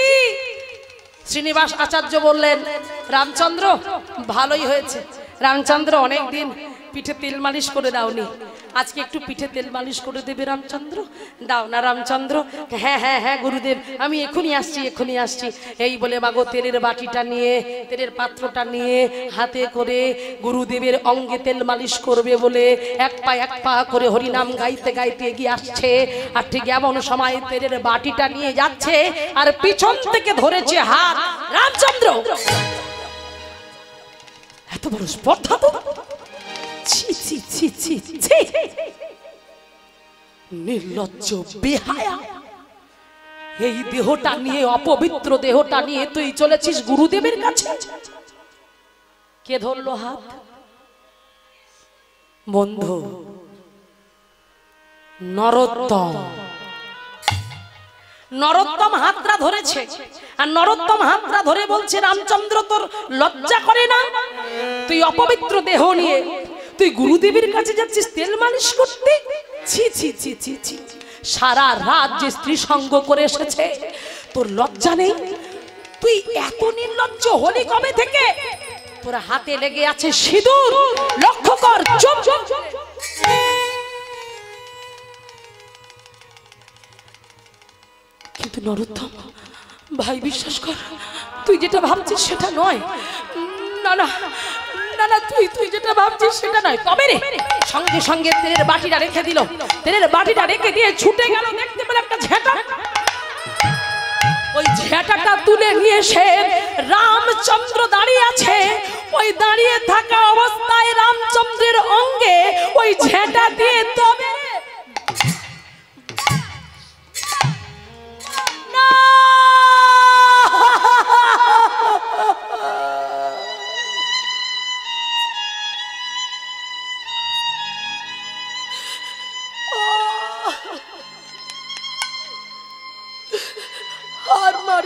শ্রীনিবাস আচার্য বললেন, রামচন্দ্র ভালোই হয়েছে। রামচন্দ্র, অনেকদিন পিঠে তেল মালিশ করে দাওনি, আজকে একটু পিঠে তেল মালিশ করে দেবে রামচন্দ্র, দাও না রামচন্দ্র। হ্যাঁ হ্যাঁ হ্যাঁ গুরুদেব, আমি এখনই আসছি। এই বলে মাগো তেলের বাটিটা নিয়ে, তেলের পাত্রটা নিয়ে হাতে করে গুরুদেবের অঙ্গে তেল মালিশ করবে বলে এক পা করে হরিনাম গাইতে গাইতে এগিয়ে আসছে। আর ঠিক এমন সময় তেলের বাটিটা নিয়ে যাচ্ছে, আর পিছন থেকে ধরেছে হাত রামচন্দ্র। এত বড় স্পর্ধা তো! নির্লজ্জ, বেহায়া! এই দেহটা নিয়ে, অপবিত্র দেহটা নিয়ে তুই চলেছিস গুরুদেবের কাছে? কে ধরলো হাত? বন্ধু নরোত্তম। নরোত্তম হাতটা ধরেছে, আর নরোত্তম হাতটা ধরে বলছে, রামচন্দ্র তোর লজ্জা করে না? তুই অপবিত্র দেহ নিয়ে তুই গুরুদেবের কাছে যাচ্ছিস তেল মালিশ করতে? ছি ছি ছি ছি ছি! সারা রাত যে স্ত্রী সঙ্গ করে এসেছে, তোর লজ্জা নেই? তুই এত নির্লজ্জ হলি কবে থেকে? তোর হাতে লেগে আছে সিঁদুর, লক্ষ্য কর। চুপ! কিন্তু নরোত্তম ভাই, বিশ্বাস কর, তুই যেটা ভাবছিস সেটা নয়। না না না না, তুই যেটা ভাবছিস সেটা নয়। তবে রে, সঙ্গে সঙ্গে তেলের বাটিটা রেখে দিল। তেলের বাটিটা রেখে দিয়ে ছুটে গেল, দেখতে পেল একটা ঝেঁটা। ওই ঝেঁটাটা তুলে নিয়ে সে রামচন্দ্র দাঁড়িয়ে আছে। ওই দাঁড়িয়ে থাকা অবস্থায় রামচন্দ্রের অঙ্গে ওই ঝেঁটা দিয়ে তবে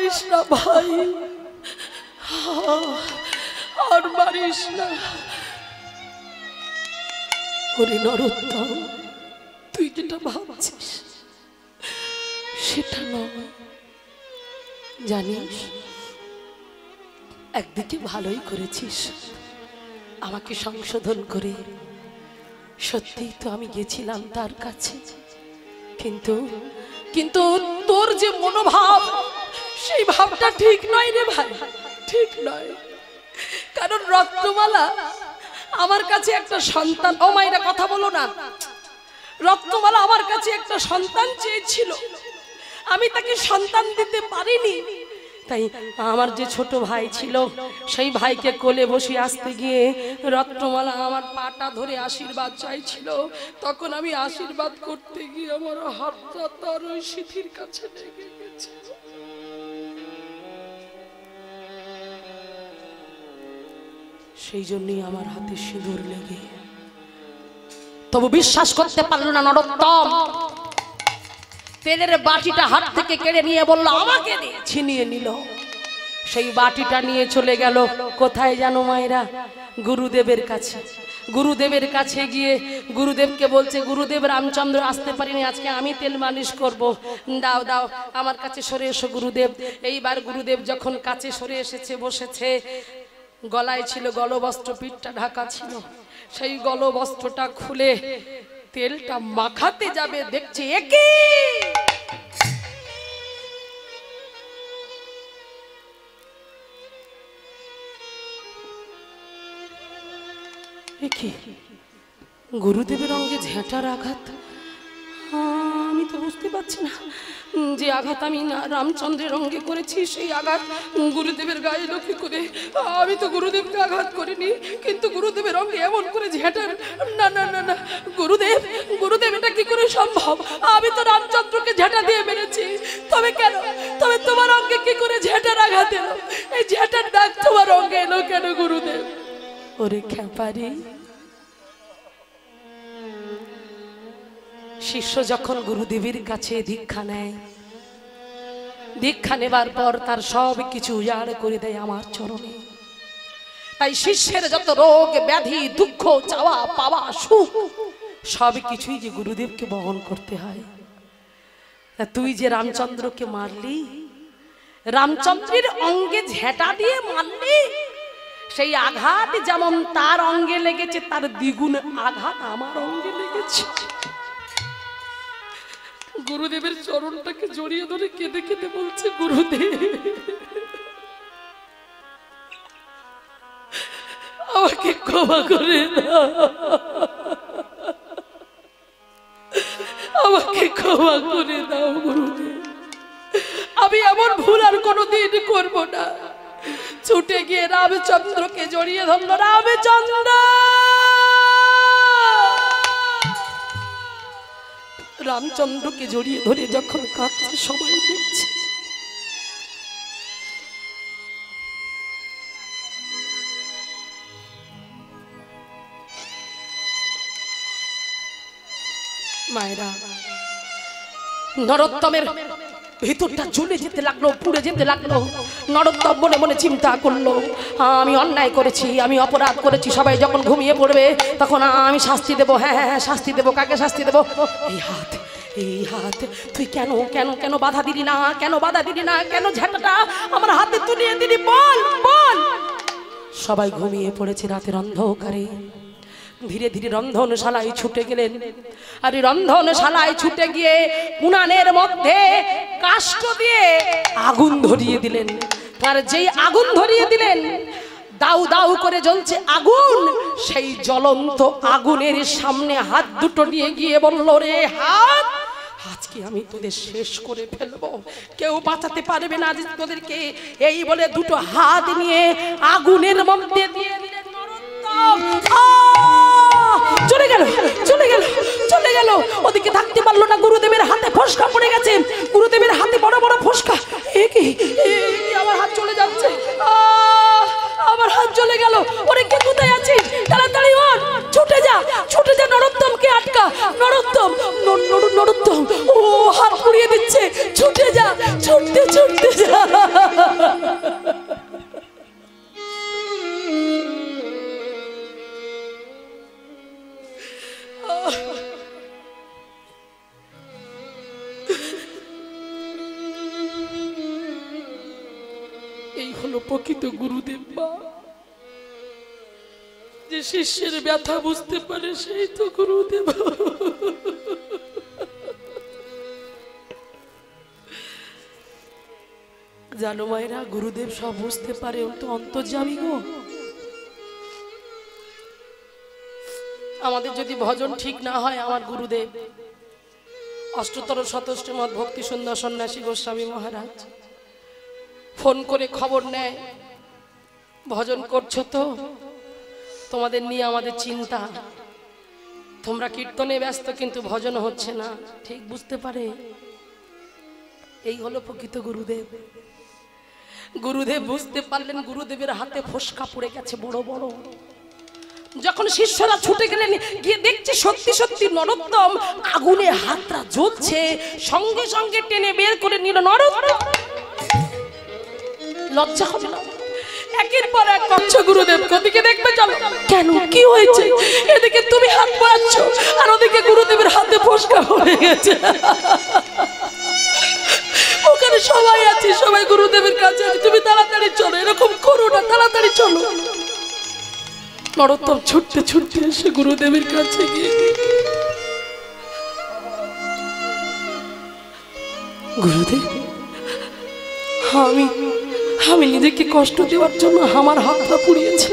মারিস না ভাই, আর মারিস না। ওরে নরোত্তম, তুই যেটা ভাবছিস সেটা নয়। জানিস, একদিকে ভালোই করেছিস আমাকে সংশোধন করে। সত্যিই তো আমি গেছিলাম তার কাছে, কিন্তু কিন্তু তোর যে মনোভাব, সেই ভাবটা ঠিক নয় রে ভাই, ঠিক নয়। কারণ রত্নমালা আমার কাছে একটা সন্তান, ও মায়েরা কথা বলো না, রত্নমালা আমার কাছে একটা সন্তান চেয়েছিল, আমি তাকে সন্তান দিতে পারিনি। তাই আমার যে ছোট ভাই ছিল, সেই ভাইকে কোলে বসে আসতে গিয়ে রত্নমালা আমার পাটা ধরে আশীর্বাদ চাইছিল। তখন আমি আশীর্বাদ করতে গিয়ে আমার হাতটা তার ওই সিঁথির কাছে লেগে গেছে। সেই জন্যই আমার হাতে সিঁদুর লেগে। তবু বিশ্বাস করতে পারল না নরোত্তম। তেলের বাটিটা হাত থেকে কেড়ে নিয়ে বলল আমাকে দে, ছিনিয়ে নিল। সেই বাটিটা নিয়ে চলে গেল কোথায় জানো মায়েরা? গুরুদেবের কাছে। গুরুদেবের কাছে গিয়ে গুরুদেবকে বলছে, গুরুদেব রামচন্দ্র আসতে পারিনি, আজকে আমি তেল মালিশ করব, দাও দাও আমার কাছে সরে এসো গুরুদেব। এইবার গুরুদেব যখন কাছে সরে এসেছে, বসেছে, গলায় ছিল গলবস্ত্র, পিঠটা ঢাকা ছিল। সেই গলবস্ত্রটা খুলে তেলটা মাখাতে যাবে, দেখছে একে গুরুদেবের অঙ্গে ঝেঁটার আঘাত। আমি তো বুঝতে পারছি না যে আঘাত আমি রামচন্দ্রের অঙ্গে করেছি, সেই আঘাত গুরুদেবের গায়ে লক্ষ্য করে। আমি তো গুরুদেবকে আঘাত করিনি, কিন্তু গুরুদেবের অঙ্গে এমন করে ঝেঁটার। না না না না, গুরুদেব গুরুদেব, এটা কি করে সম্ভব? আমি তো রামচন্দ্রকে ঝেঁটা দিয়ে মেরেছি, তবে কেন, তবে তোমার অঙ্গে কি করে ঝেঁটার আঘাত এলো? এই ঝেঁটার দাগ তোমার অঙ্গে এলো কেন গুরুদেব? ওরে খ্যাপারি, শিষ্য যখন গুরুদেবের কাছে দীক্ষা নেয়, দীক্ষা নেবার পর তার সব কিছু উজাড় করে দেয় আমার চরণে। তাই শিষ্যের যত রোগ ব্যাধি, দুঃখ, চাওয়া পাওয়া, সুখ, সব কিছুই যে গুরুদেবকে বহন করতে হয়। তুই যে রামচন্দ্রকে মারলি, রামচন্দ্রের অঙ্গে ঝেঁটা দিয়ে মারলি, সেই আঘাত যেমন তার অঙ্গে লেগেছে, তার দ্বিগুণ আঘাত আমার অঙ্গে লেগেছে। গুরুদেবের চরণটাকে জড়িয়ে ধরে কেঁদে কেঁদে বলছে, গুরুদেব আমাকে ক্ষমা করে দাও, আমাকে ক্ষমা করে দাও গুরুদেব, আমি এমন ভুল আর কোনোদিন করব না। ছুটে গিয়ে রামচন্দ্রকে জড়িয়ে ধরল। রামচন্দ্র, রামচন্দ্রকে জড়িয়ে ধরে যখন কাঁদছে, সবাই দেখছে। মায়েরা, নরোত্তমের ভিতরটা জ্বলে যেতে লাগলো, পুড়ে যেতে লাগলো। নরোত্তম মনে মনে চিন্তা করলো, আমি অন্যায় করেছি, আমি অপরাধ করেছি। সবাই যখন ঘুমিয়ে পড়বে তখন আমি শাস্তি দেবো। হ্যাঁ হ্যাঁ, শাস্তি দেবো। কাকে শাস্তি দেবো? এই হাত, এই হাত। তুই কেন কেন কেন বাধা দিলি না? কেন বাধা দিলি না? কেন ঝাঁটাটা আমার হাতে তুলিয়ে দিলি? বল বল। সবাই ঘুমিয়ে পড়েছে রাতের অন্ধকারে। ধীরে ধীরে রন্ধনশালায় ছুটে গেলেন। আর রন্ধনশালায় ছুটে গিয়ে উনানের মধ্যে কাষ্ঠ দিয়ে আগুন ধরিয়ে দিলেন। আর যেই আগুন ধরিয়ে দিলেন, দাউ দাউ করে জ্বলছে আগুন। সেই জ্বলন্ত আগুনের সামনে হাত দুটো নিয়ে গিয়ে বলল, রে হাত, আজকে আমি তোদের শেষ করে ফেলবো, কেউ বাঁচাতে পারবে না তোদেরকে। এই বলে দুটো হাত নিয়ে আগুনের মধ্যে দিয়ে দিলেন। চলে গেল, চলে গেল, চলে গেল। ওদিকে থাকতে পারলো না। গুরুদেবের হাতে ফসকা পড়ে গেছে। গুরুদেবের হাতে বড় বড় ফসকা। আমার হাত চলে যাচ্ছে, আমার হাত চলে গেল। ওরে কে কোথায় আছিস? তাড়াতাড়ি ওঠ, ছুটে যা, ছুটে যা নরোত্তমকে থেকে আটকা। নরোত্তম, নরোত্তম, ও হাত পুড়িয়ে দিচ্ছে, ছুটে যা, ছুটতে ছুটতে যা। এই হলো প্রকৃত গুরুদেব মা। যে শিষ্যের ব্যথা বুঝতে পারে সেই তো গুরুদেব। জানো মায়েরা, গুরুদেব সব বুঝতে পারে, ও তো অন্তর্যামী গো। আমাদের যদি ভজন ঠিক না হয়, আমার গুরুদেব অষ্টতর শতষ্টমৎ ভক্তি সুন্দর সন্ন্যাসী গোস্বামী মহারাজ ফোন করে খবর নেয়, ভজন করছো তো? তোমাদের নিয়ে আমাদের চিন্তা, তোমরা কীর্তনে ব্যস্ত কিন্তু ভজন হচ্ছে না। ঠিক বুঝতে পারে। এই হলো প্রকৃত গুরুদেব। গুরুদেব বুঝতে পারলেন গুরুদেবের হাতে ফোসকা পড়ে গেছে বড় বড়। যখন শিষ্যরা ছুটে গেলেন, গিয়ে দেখছে সত্যি সত্যি নরোত্তম আগুনে হাতটা জ্বলছে, সঙ্গে সঙ্গে টেনে বের করে নিল। নরোত্তম লজ্জা হবে না? একের পর এক করছো গুরুদেব, ওদিকে দেখবে চলো। কেন, কি হয়েছে? এদিকে তুমি হাত বাড়াচ্ছ আর ওদিকে গুরুদেবের হাতে ফোসকা পড়ে গেছে। ওখানে সবাই আছে, সবাই গুরুদেবের কাছে আছে, তুমি তাড়াতাড়ি চলো, এরকম করো না, তাড়াতাড়ি চলো। নরোত্তম ছুটতে ছুটতে এসে গুরুদেবের কাছে গিয়ে, গুরুদেব আমি নিজেকে কষ্ট দেওয়ার জন্য আমার হাতটা পুড়িয়েছি,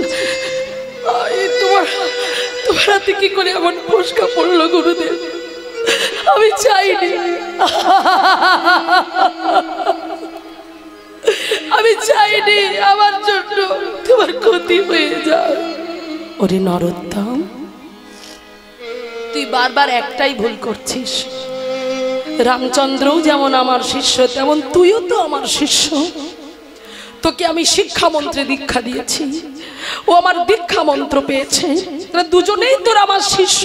তোমার হাতে কি করে আমার ফোসকা পড়লো গুরুদেব? আমি চাইনি, আমি চাইনি আমার জন্য তোমার ক্ষতি হয়ে যায়। ওরে নরোত্তম, তুই বারবার একটাই ভুল করছিস। রামচন্দ্রও যেমন আমার শিষ্য, তেমন তুইও তো আমার শিষ্য। তোকে আমি শিক্ষা মন্ত্রে দীক্ষা দিয়েছি, ও আমার দীক্ষা মন্ত্র পেয়েছে। দুজনেই তোর আমার শিষ্য।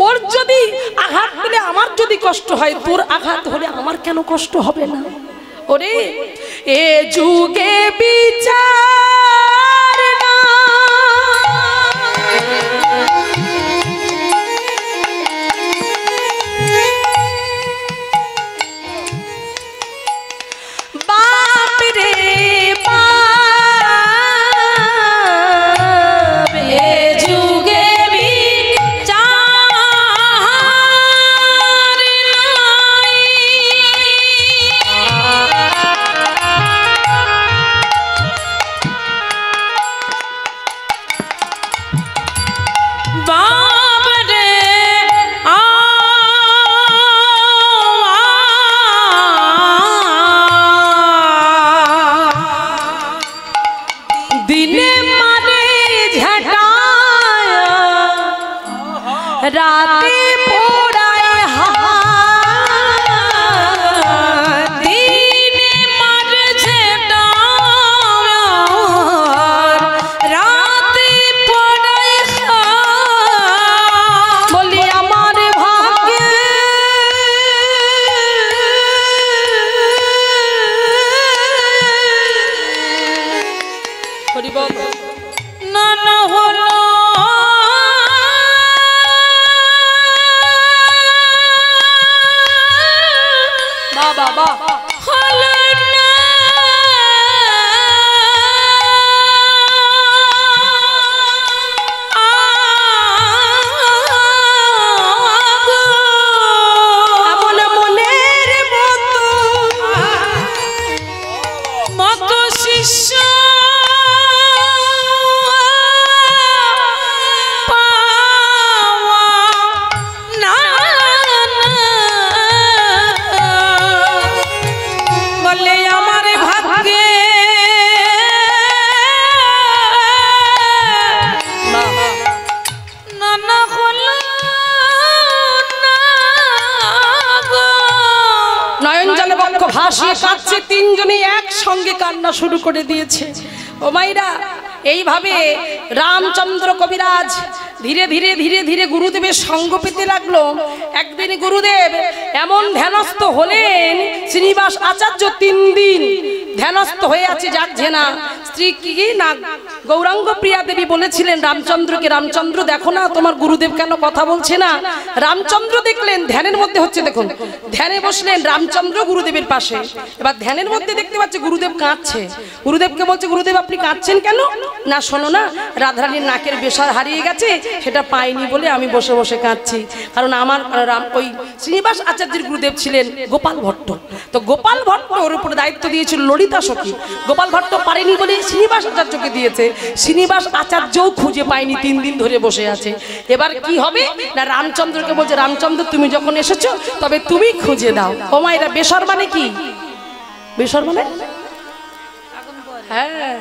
ওর যদি আঘাত পেলে আমার যদি কষ্ট হয়, তোর আঘাত হলে আমার কেন কষ্ট হবে না? ওরে এ যুগে বিচার না, বাপ রে বাপ, এ যুগে বিচার নাই। বাপ রে দিনে মানে ঝাঁটায়, রাতে পোড়ায় হাত। দিনে মারে ঝাঁটায়, রাতে পোড়ায় হাত। বলি আমার ভাগ্যে হরিবল না না হলো বাবা, হলো না এমন মনের মতো শিষ্য পাওয়া না। বলে আমার ভাগ্যে না হলো না গো। নয়ন জলে বক্ষ ভাসিয়ে কাঁদছে, তিনজনে একসঙ্গে কান্না শুরু করে দিয়েছে। ও মাইরা, এইভাবে রামচন্দ্র কবিরাজ ধীরে ধীরে ধীরে ধীরে গুরুদেবের সঙ্গ পেতে লাগলো। একদিন গুরুদেব এমন ধ্যানস্থ হলেন, শ্রীনিবাস আচার্য 3 দিন ধ্যানস্থ হয়ে আছে, যাচ্ছে না। স্ত্রী কি না গৌরাঙ্গ প্রিয়া দেবী বলেছিলেন রামচন্দ্রকে, রামচন্দ্র দেখো না তোমার গুরুদেব কেন কথা বলছে না। রামচন্দ্র দেখলেন ধ্যানের মধ্যে হচ্ছে, দেখুন ধ্যানে বসলেন রামচন্দ্র গুরুদেবের পাশে। এবার ধ্যানের মধ্যে দেখতে পাচ্ছে গুরুদেব কাঁদছে। গুরুদেবকে বলছে, গুরুদেব আপনি কাঁদছেন কেন? না শোনো না, রাধারানীর নাকের বেসার হারিয়ে গেছে, সেটা পাইনি বলে আমি বসে বসে কাঁদছি। কারণ আমার ওই শ্রীনিবাস আচার্যের গুরুদেব ছিলেন গোপাল ভট্ট, তো গোপাল ভট্ট ওর উপরে দায়িত্ব দিয়েছিল ললিতা সখী। গোপাল ভট্ট পারেনি বলে শ্রীনিবাস আচার্যকে দিয়েছে। শ্রীনিবাস আচার্যও খুঁজে পায়নি, 3 দিন ধরে বসে আছে। এবার কি হবে না, রামচন্দ্রকে বলছে, রামচন্দ্র তুমি যখন এসেছো তবে তুমি খুঁজে দাও। ও মা, এটা বেসর মানে কি? বেসর মানে হ্যাঁ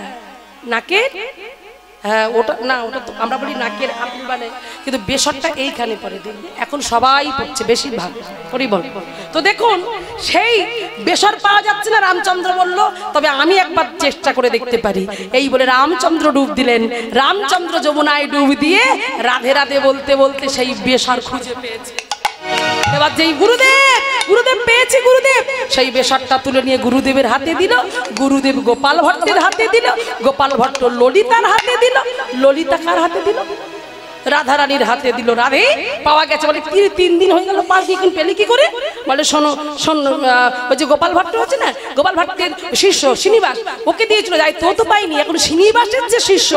নাকের, হ্যাঁ ওটা না, ওটা তো আমরা বলি নাকের আপিল মানে, কিন্তু বেসরটা এইখানে পড়ে। দেখবে এখন সবাই পড়ছে বেশিরভাগ পরিবল। তো দেখুন সেই বেসর পাওয়া যাচ্ছে না। রামচন্দ্র বলল তবে আমি একবার চেষ্টা করে দেখতে পারি। এই বলে রামচন্দ্র ডুব দিলেন। রামচন্দ্র যমুনায় ডুব দিয়ে রাধে রাধে বলতে বলতে সেই বেসর খুঁজে পেয়েছে। এবার যেই গুরুদেব পেয়েছে, গুরুদেব সেই বেসরটা তুলে নিয়ে গুরুদেবের হাতে দিল। গুরুদেব গোপাল ভট্টের হাতে দিল। গোপাল ভট্ট ললিতার হাতে দিল। ললিতা কার হাতে দিল? রাধারানীর হাতে দিল। রাধে পাওয়া গেছে। বলে 3 দিন হয়ে গেল, 5 দিন পেলে কি করে? বলে শোনো ওই যে গোপাল ভট্ট হচ্ছে না, গোপাল ভট্টের শিষ্য শ্রীনিবাস, ওকে দিয়েছিল দায়িত্ব, তো পাইনি। এখন শ্রীনিবাসের যে শিষ্য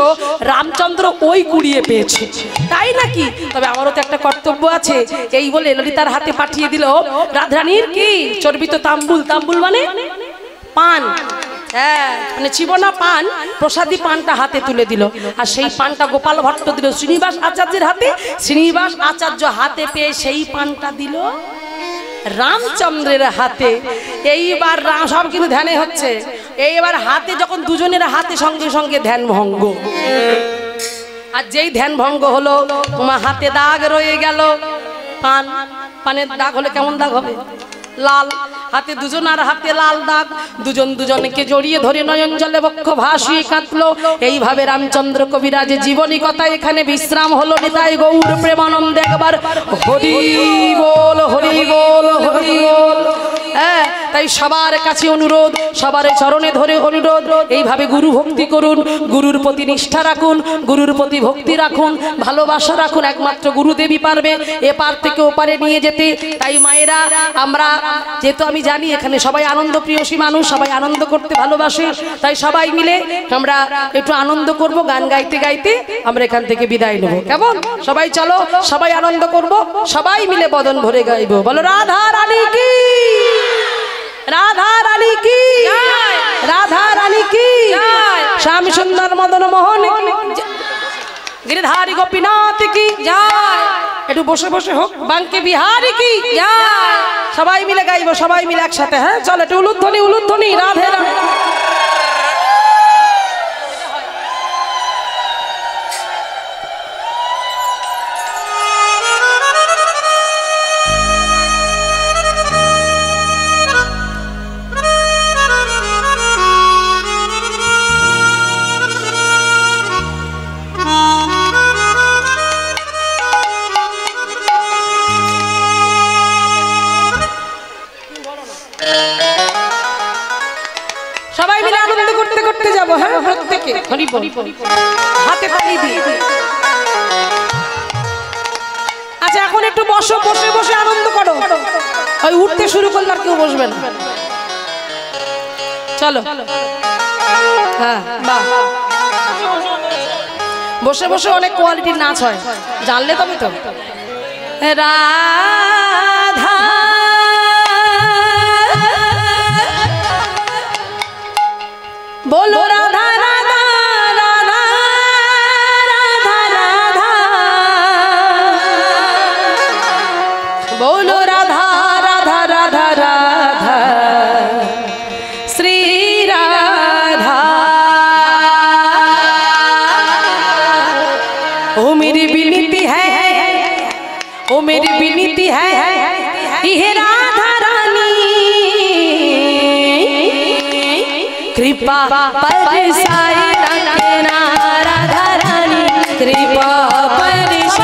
রামচন্দ্র ওই কুড়িয়ে পেয়েছে, তাই নাকি? তবে আমারও তো একটা কর্তব্য আছে। এই বলে ললিতার হাতে পাঠিয়ে দিল রাধারানীর কি চর্বিত তাম্বুল। তাম্বুল মানে পান, হ্যাঁ মানে চিবনা পান, প্রসাদী পানটা হাতে তুলে দিল। আর সেই পানটা গোপাল ভট্ট দিল শ্রীনিবাস আচার্যের হাতে। শ্রীনিবাস আচার্য হাতে পেয়ে সেই পানটা দিল রামচন্দ্রের হাতে। এইবার সব কিন্তু ধ্যানে হচ্ছে। এইবার হাতে যখন দুজনের হাতে সঙ্গে সঙ্গে ধ্যান ভঙ্গ, আর যেই ধ্যান ভঙ্গ হলো তোমার হাতে দাগ রয়ে গেল। পানের দাগ হলে কেমন দাগ হবে? লাল। হাতে দুজনার হাতে লাল দাগ। দুজন দুজনকে জড়িয়ে ধরে নয়ন জলে বক্ষ ভাসিয়ে কাঁদলো। এইভাবে রামচন্দ্র কবিরাজের জীবনী কথা এখানে বিশ্রাম হলো। নিতাই গৌর প্রেমানন্দে একবার হরি বল, হরি বল, হরি বল। হ্যাঁ, তাই সবার কাছে অনুরোধ, সবার চরণে ধরে অনুরোধ, এইভাবে গুরু ভক্তি করুন, গুরুর প্রতি নিষ্ঠা রাখুন, গুরুর প্রতি ভক্তি রাখুন, ভালোবাসা রাখুন। একমাত্র গুরুদেবী পারবে এপার থেকে ওপারে নিয়ে যেতে। তাই মায়েরা, আমরা যেহেতু আমি জানি এখানে সবাই আনন্দ প্রিয়সী মানুষ, সবাই আনন্দ করতে ভালোবাসে, তাই সবাই মিলে আমরা একটু আনন্দ করব। গান গাইতে গাইতে আমরা এখান থেকে বিদায় নেব, কেমন? সবাই চলো, সবাই আনন্দ করব, সবাই মিলে বদন ভরে গাইব। বলো রাধা রানী কি, রাধা রানী কি, রাধা রানী কি, শ্যাম সুন্দর মদন মোহন গিরিধারী গোপীনাথ কি জয়। একটু বসে বসে হোক, বাঙ্কে বিহারী কি জয়। সবাই মিলে গাইবো, সবাই মিলে একসাথে। হ্যাঁ চল, একটু উলুধ্বনি, উলুধ্বনি। রাধে রাধে। সবাই মিলে আনন্দ করতে করতে যাবো। হ্যাঁ প্রত্যেকে হরি বল, হাতে তালি দিই। আচ্ছা এখন একটু বসো, বসে বসে আনন্দ করো। ওই উঠতে শুরু করলে আর কেউ বসবে না। চলো, হ্যাঁ বাহ। বসে বসে অনেক কোয়ালিটির নাচ হয়, জানলে তবে তো। রাধা बोलो राधा राधा राधा राधा राधा, बोलो राधा राधा राधा राधा, श्री राधा। ओ मेरी विनती है, ओ मेरी विनती है, ये राधा रानी कृपा बरसाए रखना, राधा रानी कृपा बरसाए।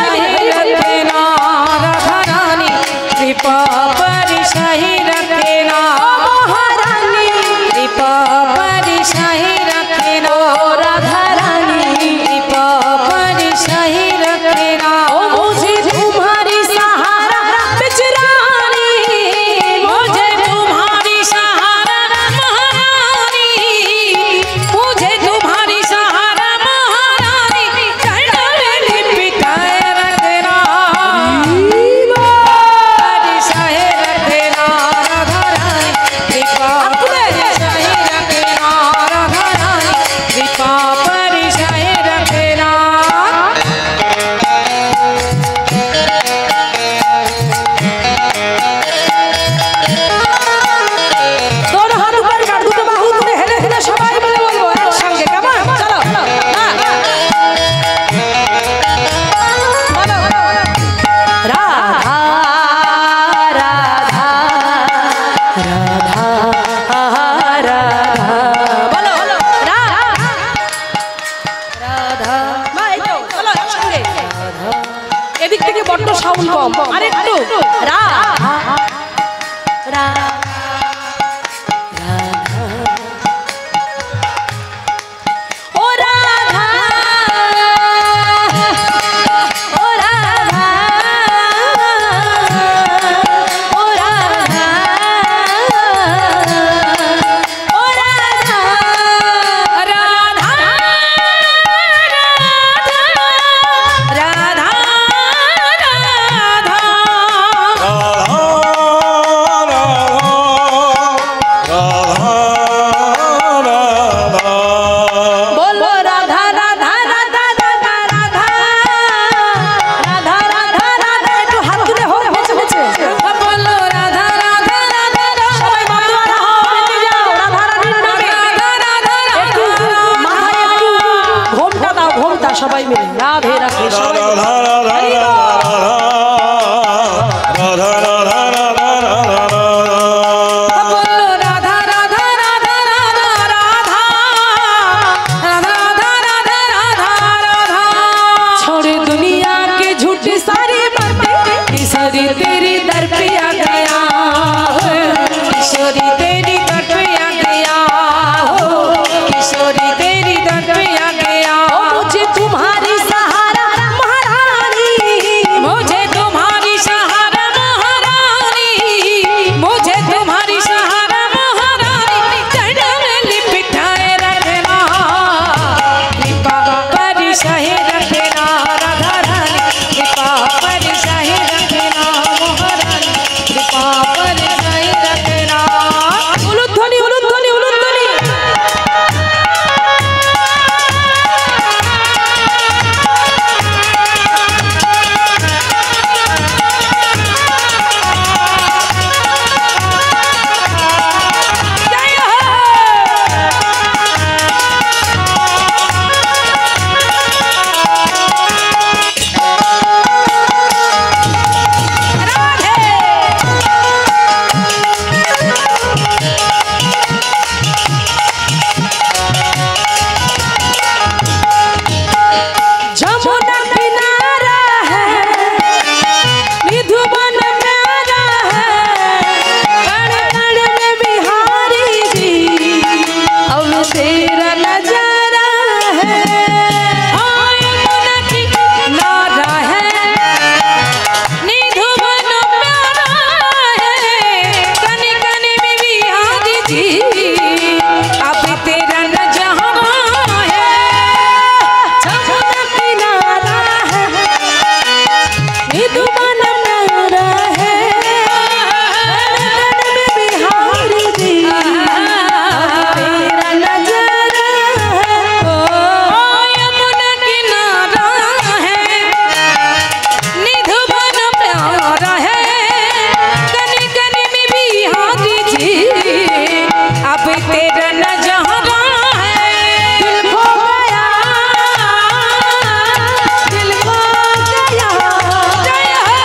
থেকে বড্ড সাউন্ড কম, আর একটু রা রা ও রাধা ও রাধা ও রাধা ও রাধা রাধা রাধা বলো রাধা রাধা রাধা রাধা রাধা রাধা রাধা রাধা একটু হাত তুলে হোক হচ্ছে হচ্ছে বলো রাধা রাধা রাধা সবাই মাতোয়ারা হও বেঁচে যাও রাধা রানীর নামে একটু মাথায় একটু ঘোমটা দাও ঘোমটা সবাই মিলে রাধে রাধে সবাই छोड़ दुनिया के झूठी सारी बातें किशोरी तेरी दर पे आ गया किशोरी तेरी दर पे आ गया हो किशोरी तेरी दर पे आ गया मुझे तुम्हारी सहारा महारानी मुझे तुम्हारी सहारा महारानी मुझे तुम्हारी सहारा महारानी चरण में लिपटाए रखना कृपा पर सहे रखना राधा रानी कृपा पर सहे रखना महारानी कृपा पर सहे रखना उलुध्वनि उलुध्वनि उलुध्वनि जय हो जमुना किनारा है निधुवन प्यारा है कण कण में बिहारी जी अब तेरा नजारा है हाँ यमुना किनारा है निधुवन प्यारा है कण कण में बिहारी जी अब तेरा नजारा है जमुना किनारा है निधुवन प्यारा है कण में बिहारी जी अब तेरा नजारा है ओ यमुना किनारा है निधुवन प्यारा है कन कन में बिहारी जी अब तेरा नजारा है दिल खो गया दिल खो गया जय हो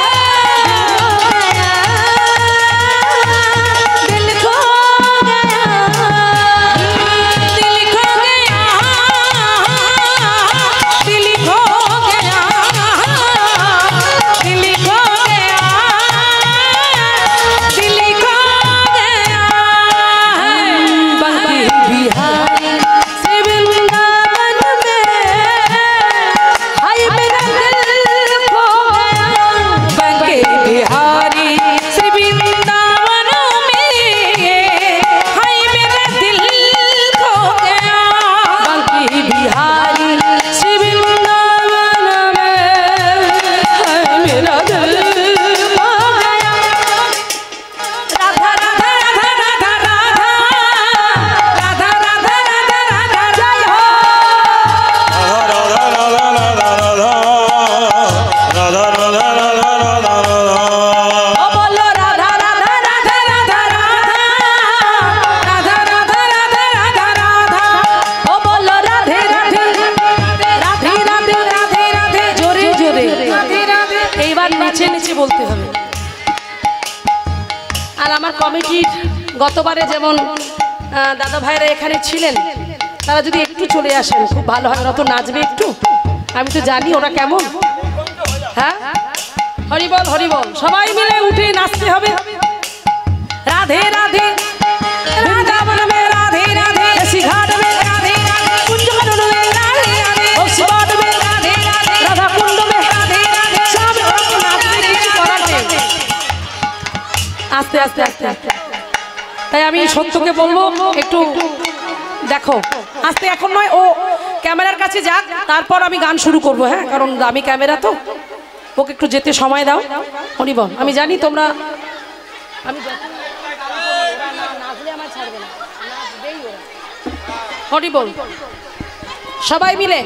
दिल खो गया दिल खो गया दिल खो गया दिल खो गया दिल खो गया बंकी बिहारी से वृंदावन में हाय मेरा दिल खो गया बंकी बिहारी से वृंदावन में हाय मेरा दिल खो गया बंकी बिहारी से वृंदावन में हाय मेरा दिल खो गया राधा राधा राधा राधा राधा राधा राधा राधा जय हो ओ बोलो राधा राधा राधा राधा राधा राधा राधा राधा राधा ओ बोलो राधे राधे राधे राधे राधे राधे जोरे जोरे राधे राधे এইবার নিচে নিচে বলতে হবে আর আমার কমিটির গতবারে যেমন দাদা ভাইরা এখানে ছিলেন তারা যদি একটু চলে আসেন খুব ভালো হয় ওরা তো নাচবে একটু আমি তো জানি ওরা কেমন হ্যাঁ হরি বল হরি বল, সবাই মিলে উঠে নাচতে হবে। রাধে রাধে বৃন্দাবন মে রাধে রাধে, ऋषि घाट में राधे राधे, कुंज करुण में राधे राधे, ओसिबाट में राधे राधे, राधा कुंड में राधे राधे, सब लोग नाचते কিছু করার নেই। আস্তে আস্তে আস্তে আস্তে, তাই আমি সত্যকে বলবো একটু দেখো আস্তে, এখন নয়, ও ক্যামেরার কাছে যাক, তারপর আমি গান শুরু করব। হ্যাঁ, কারণ আমি ক্যামেরা তো, ওকে একটু যেতে সময় দাও। হরি বল। আমি জানি তোমরা, আমি হরি বল, সবাই মিলে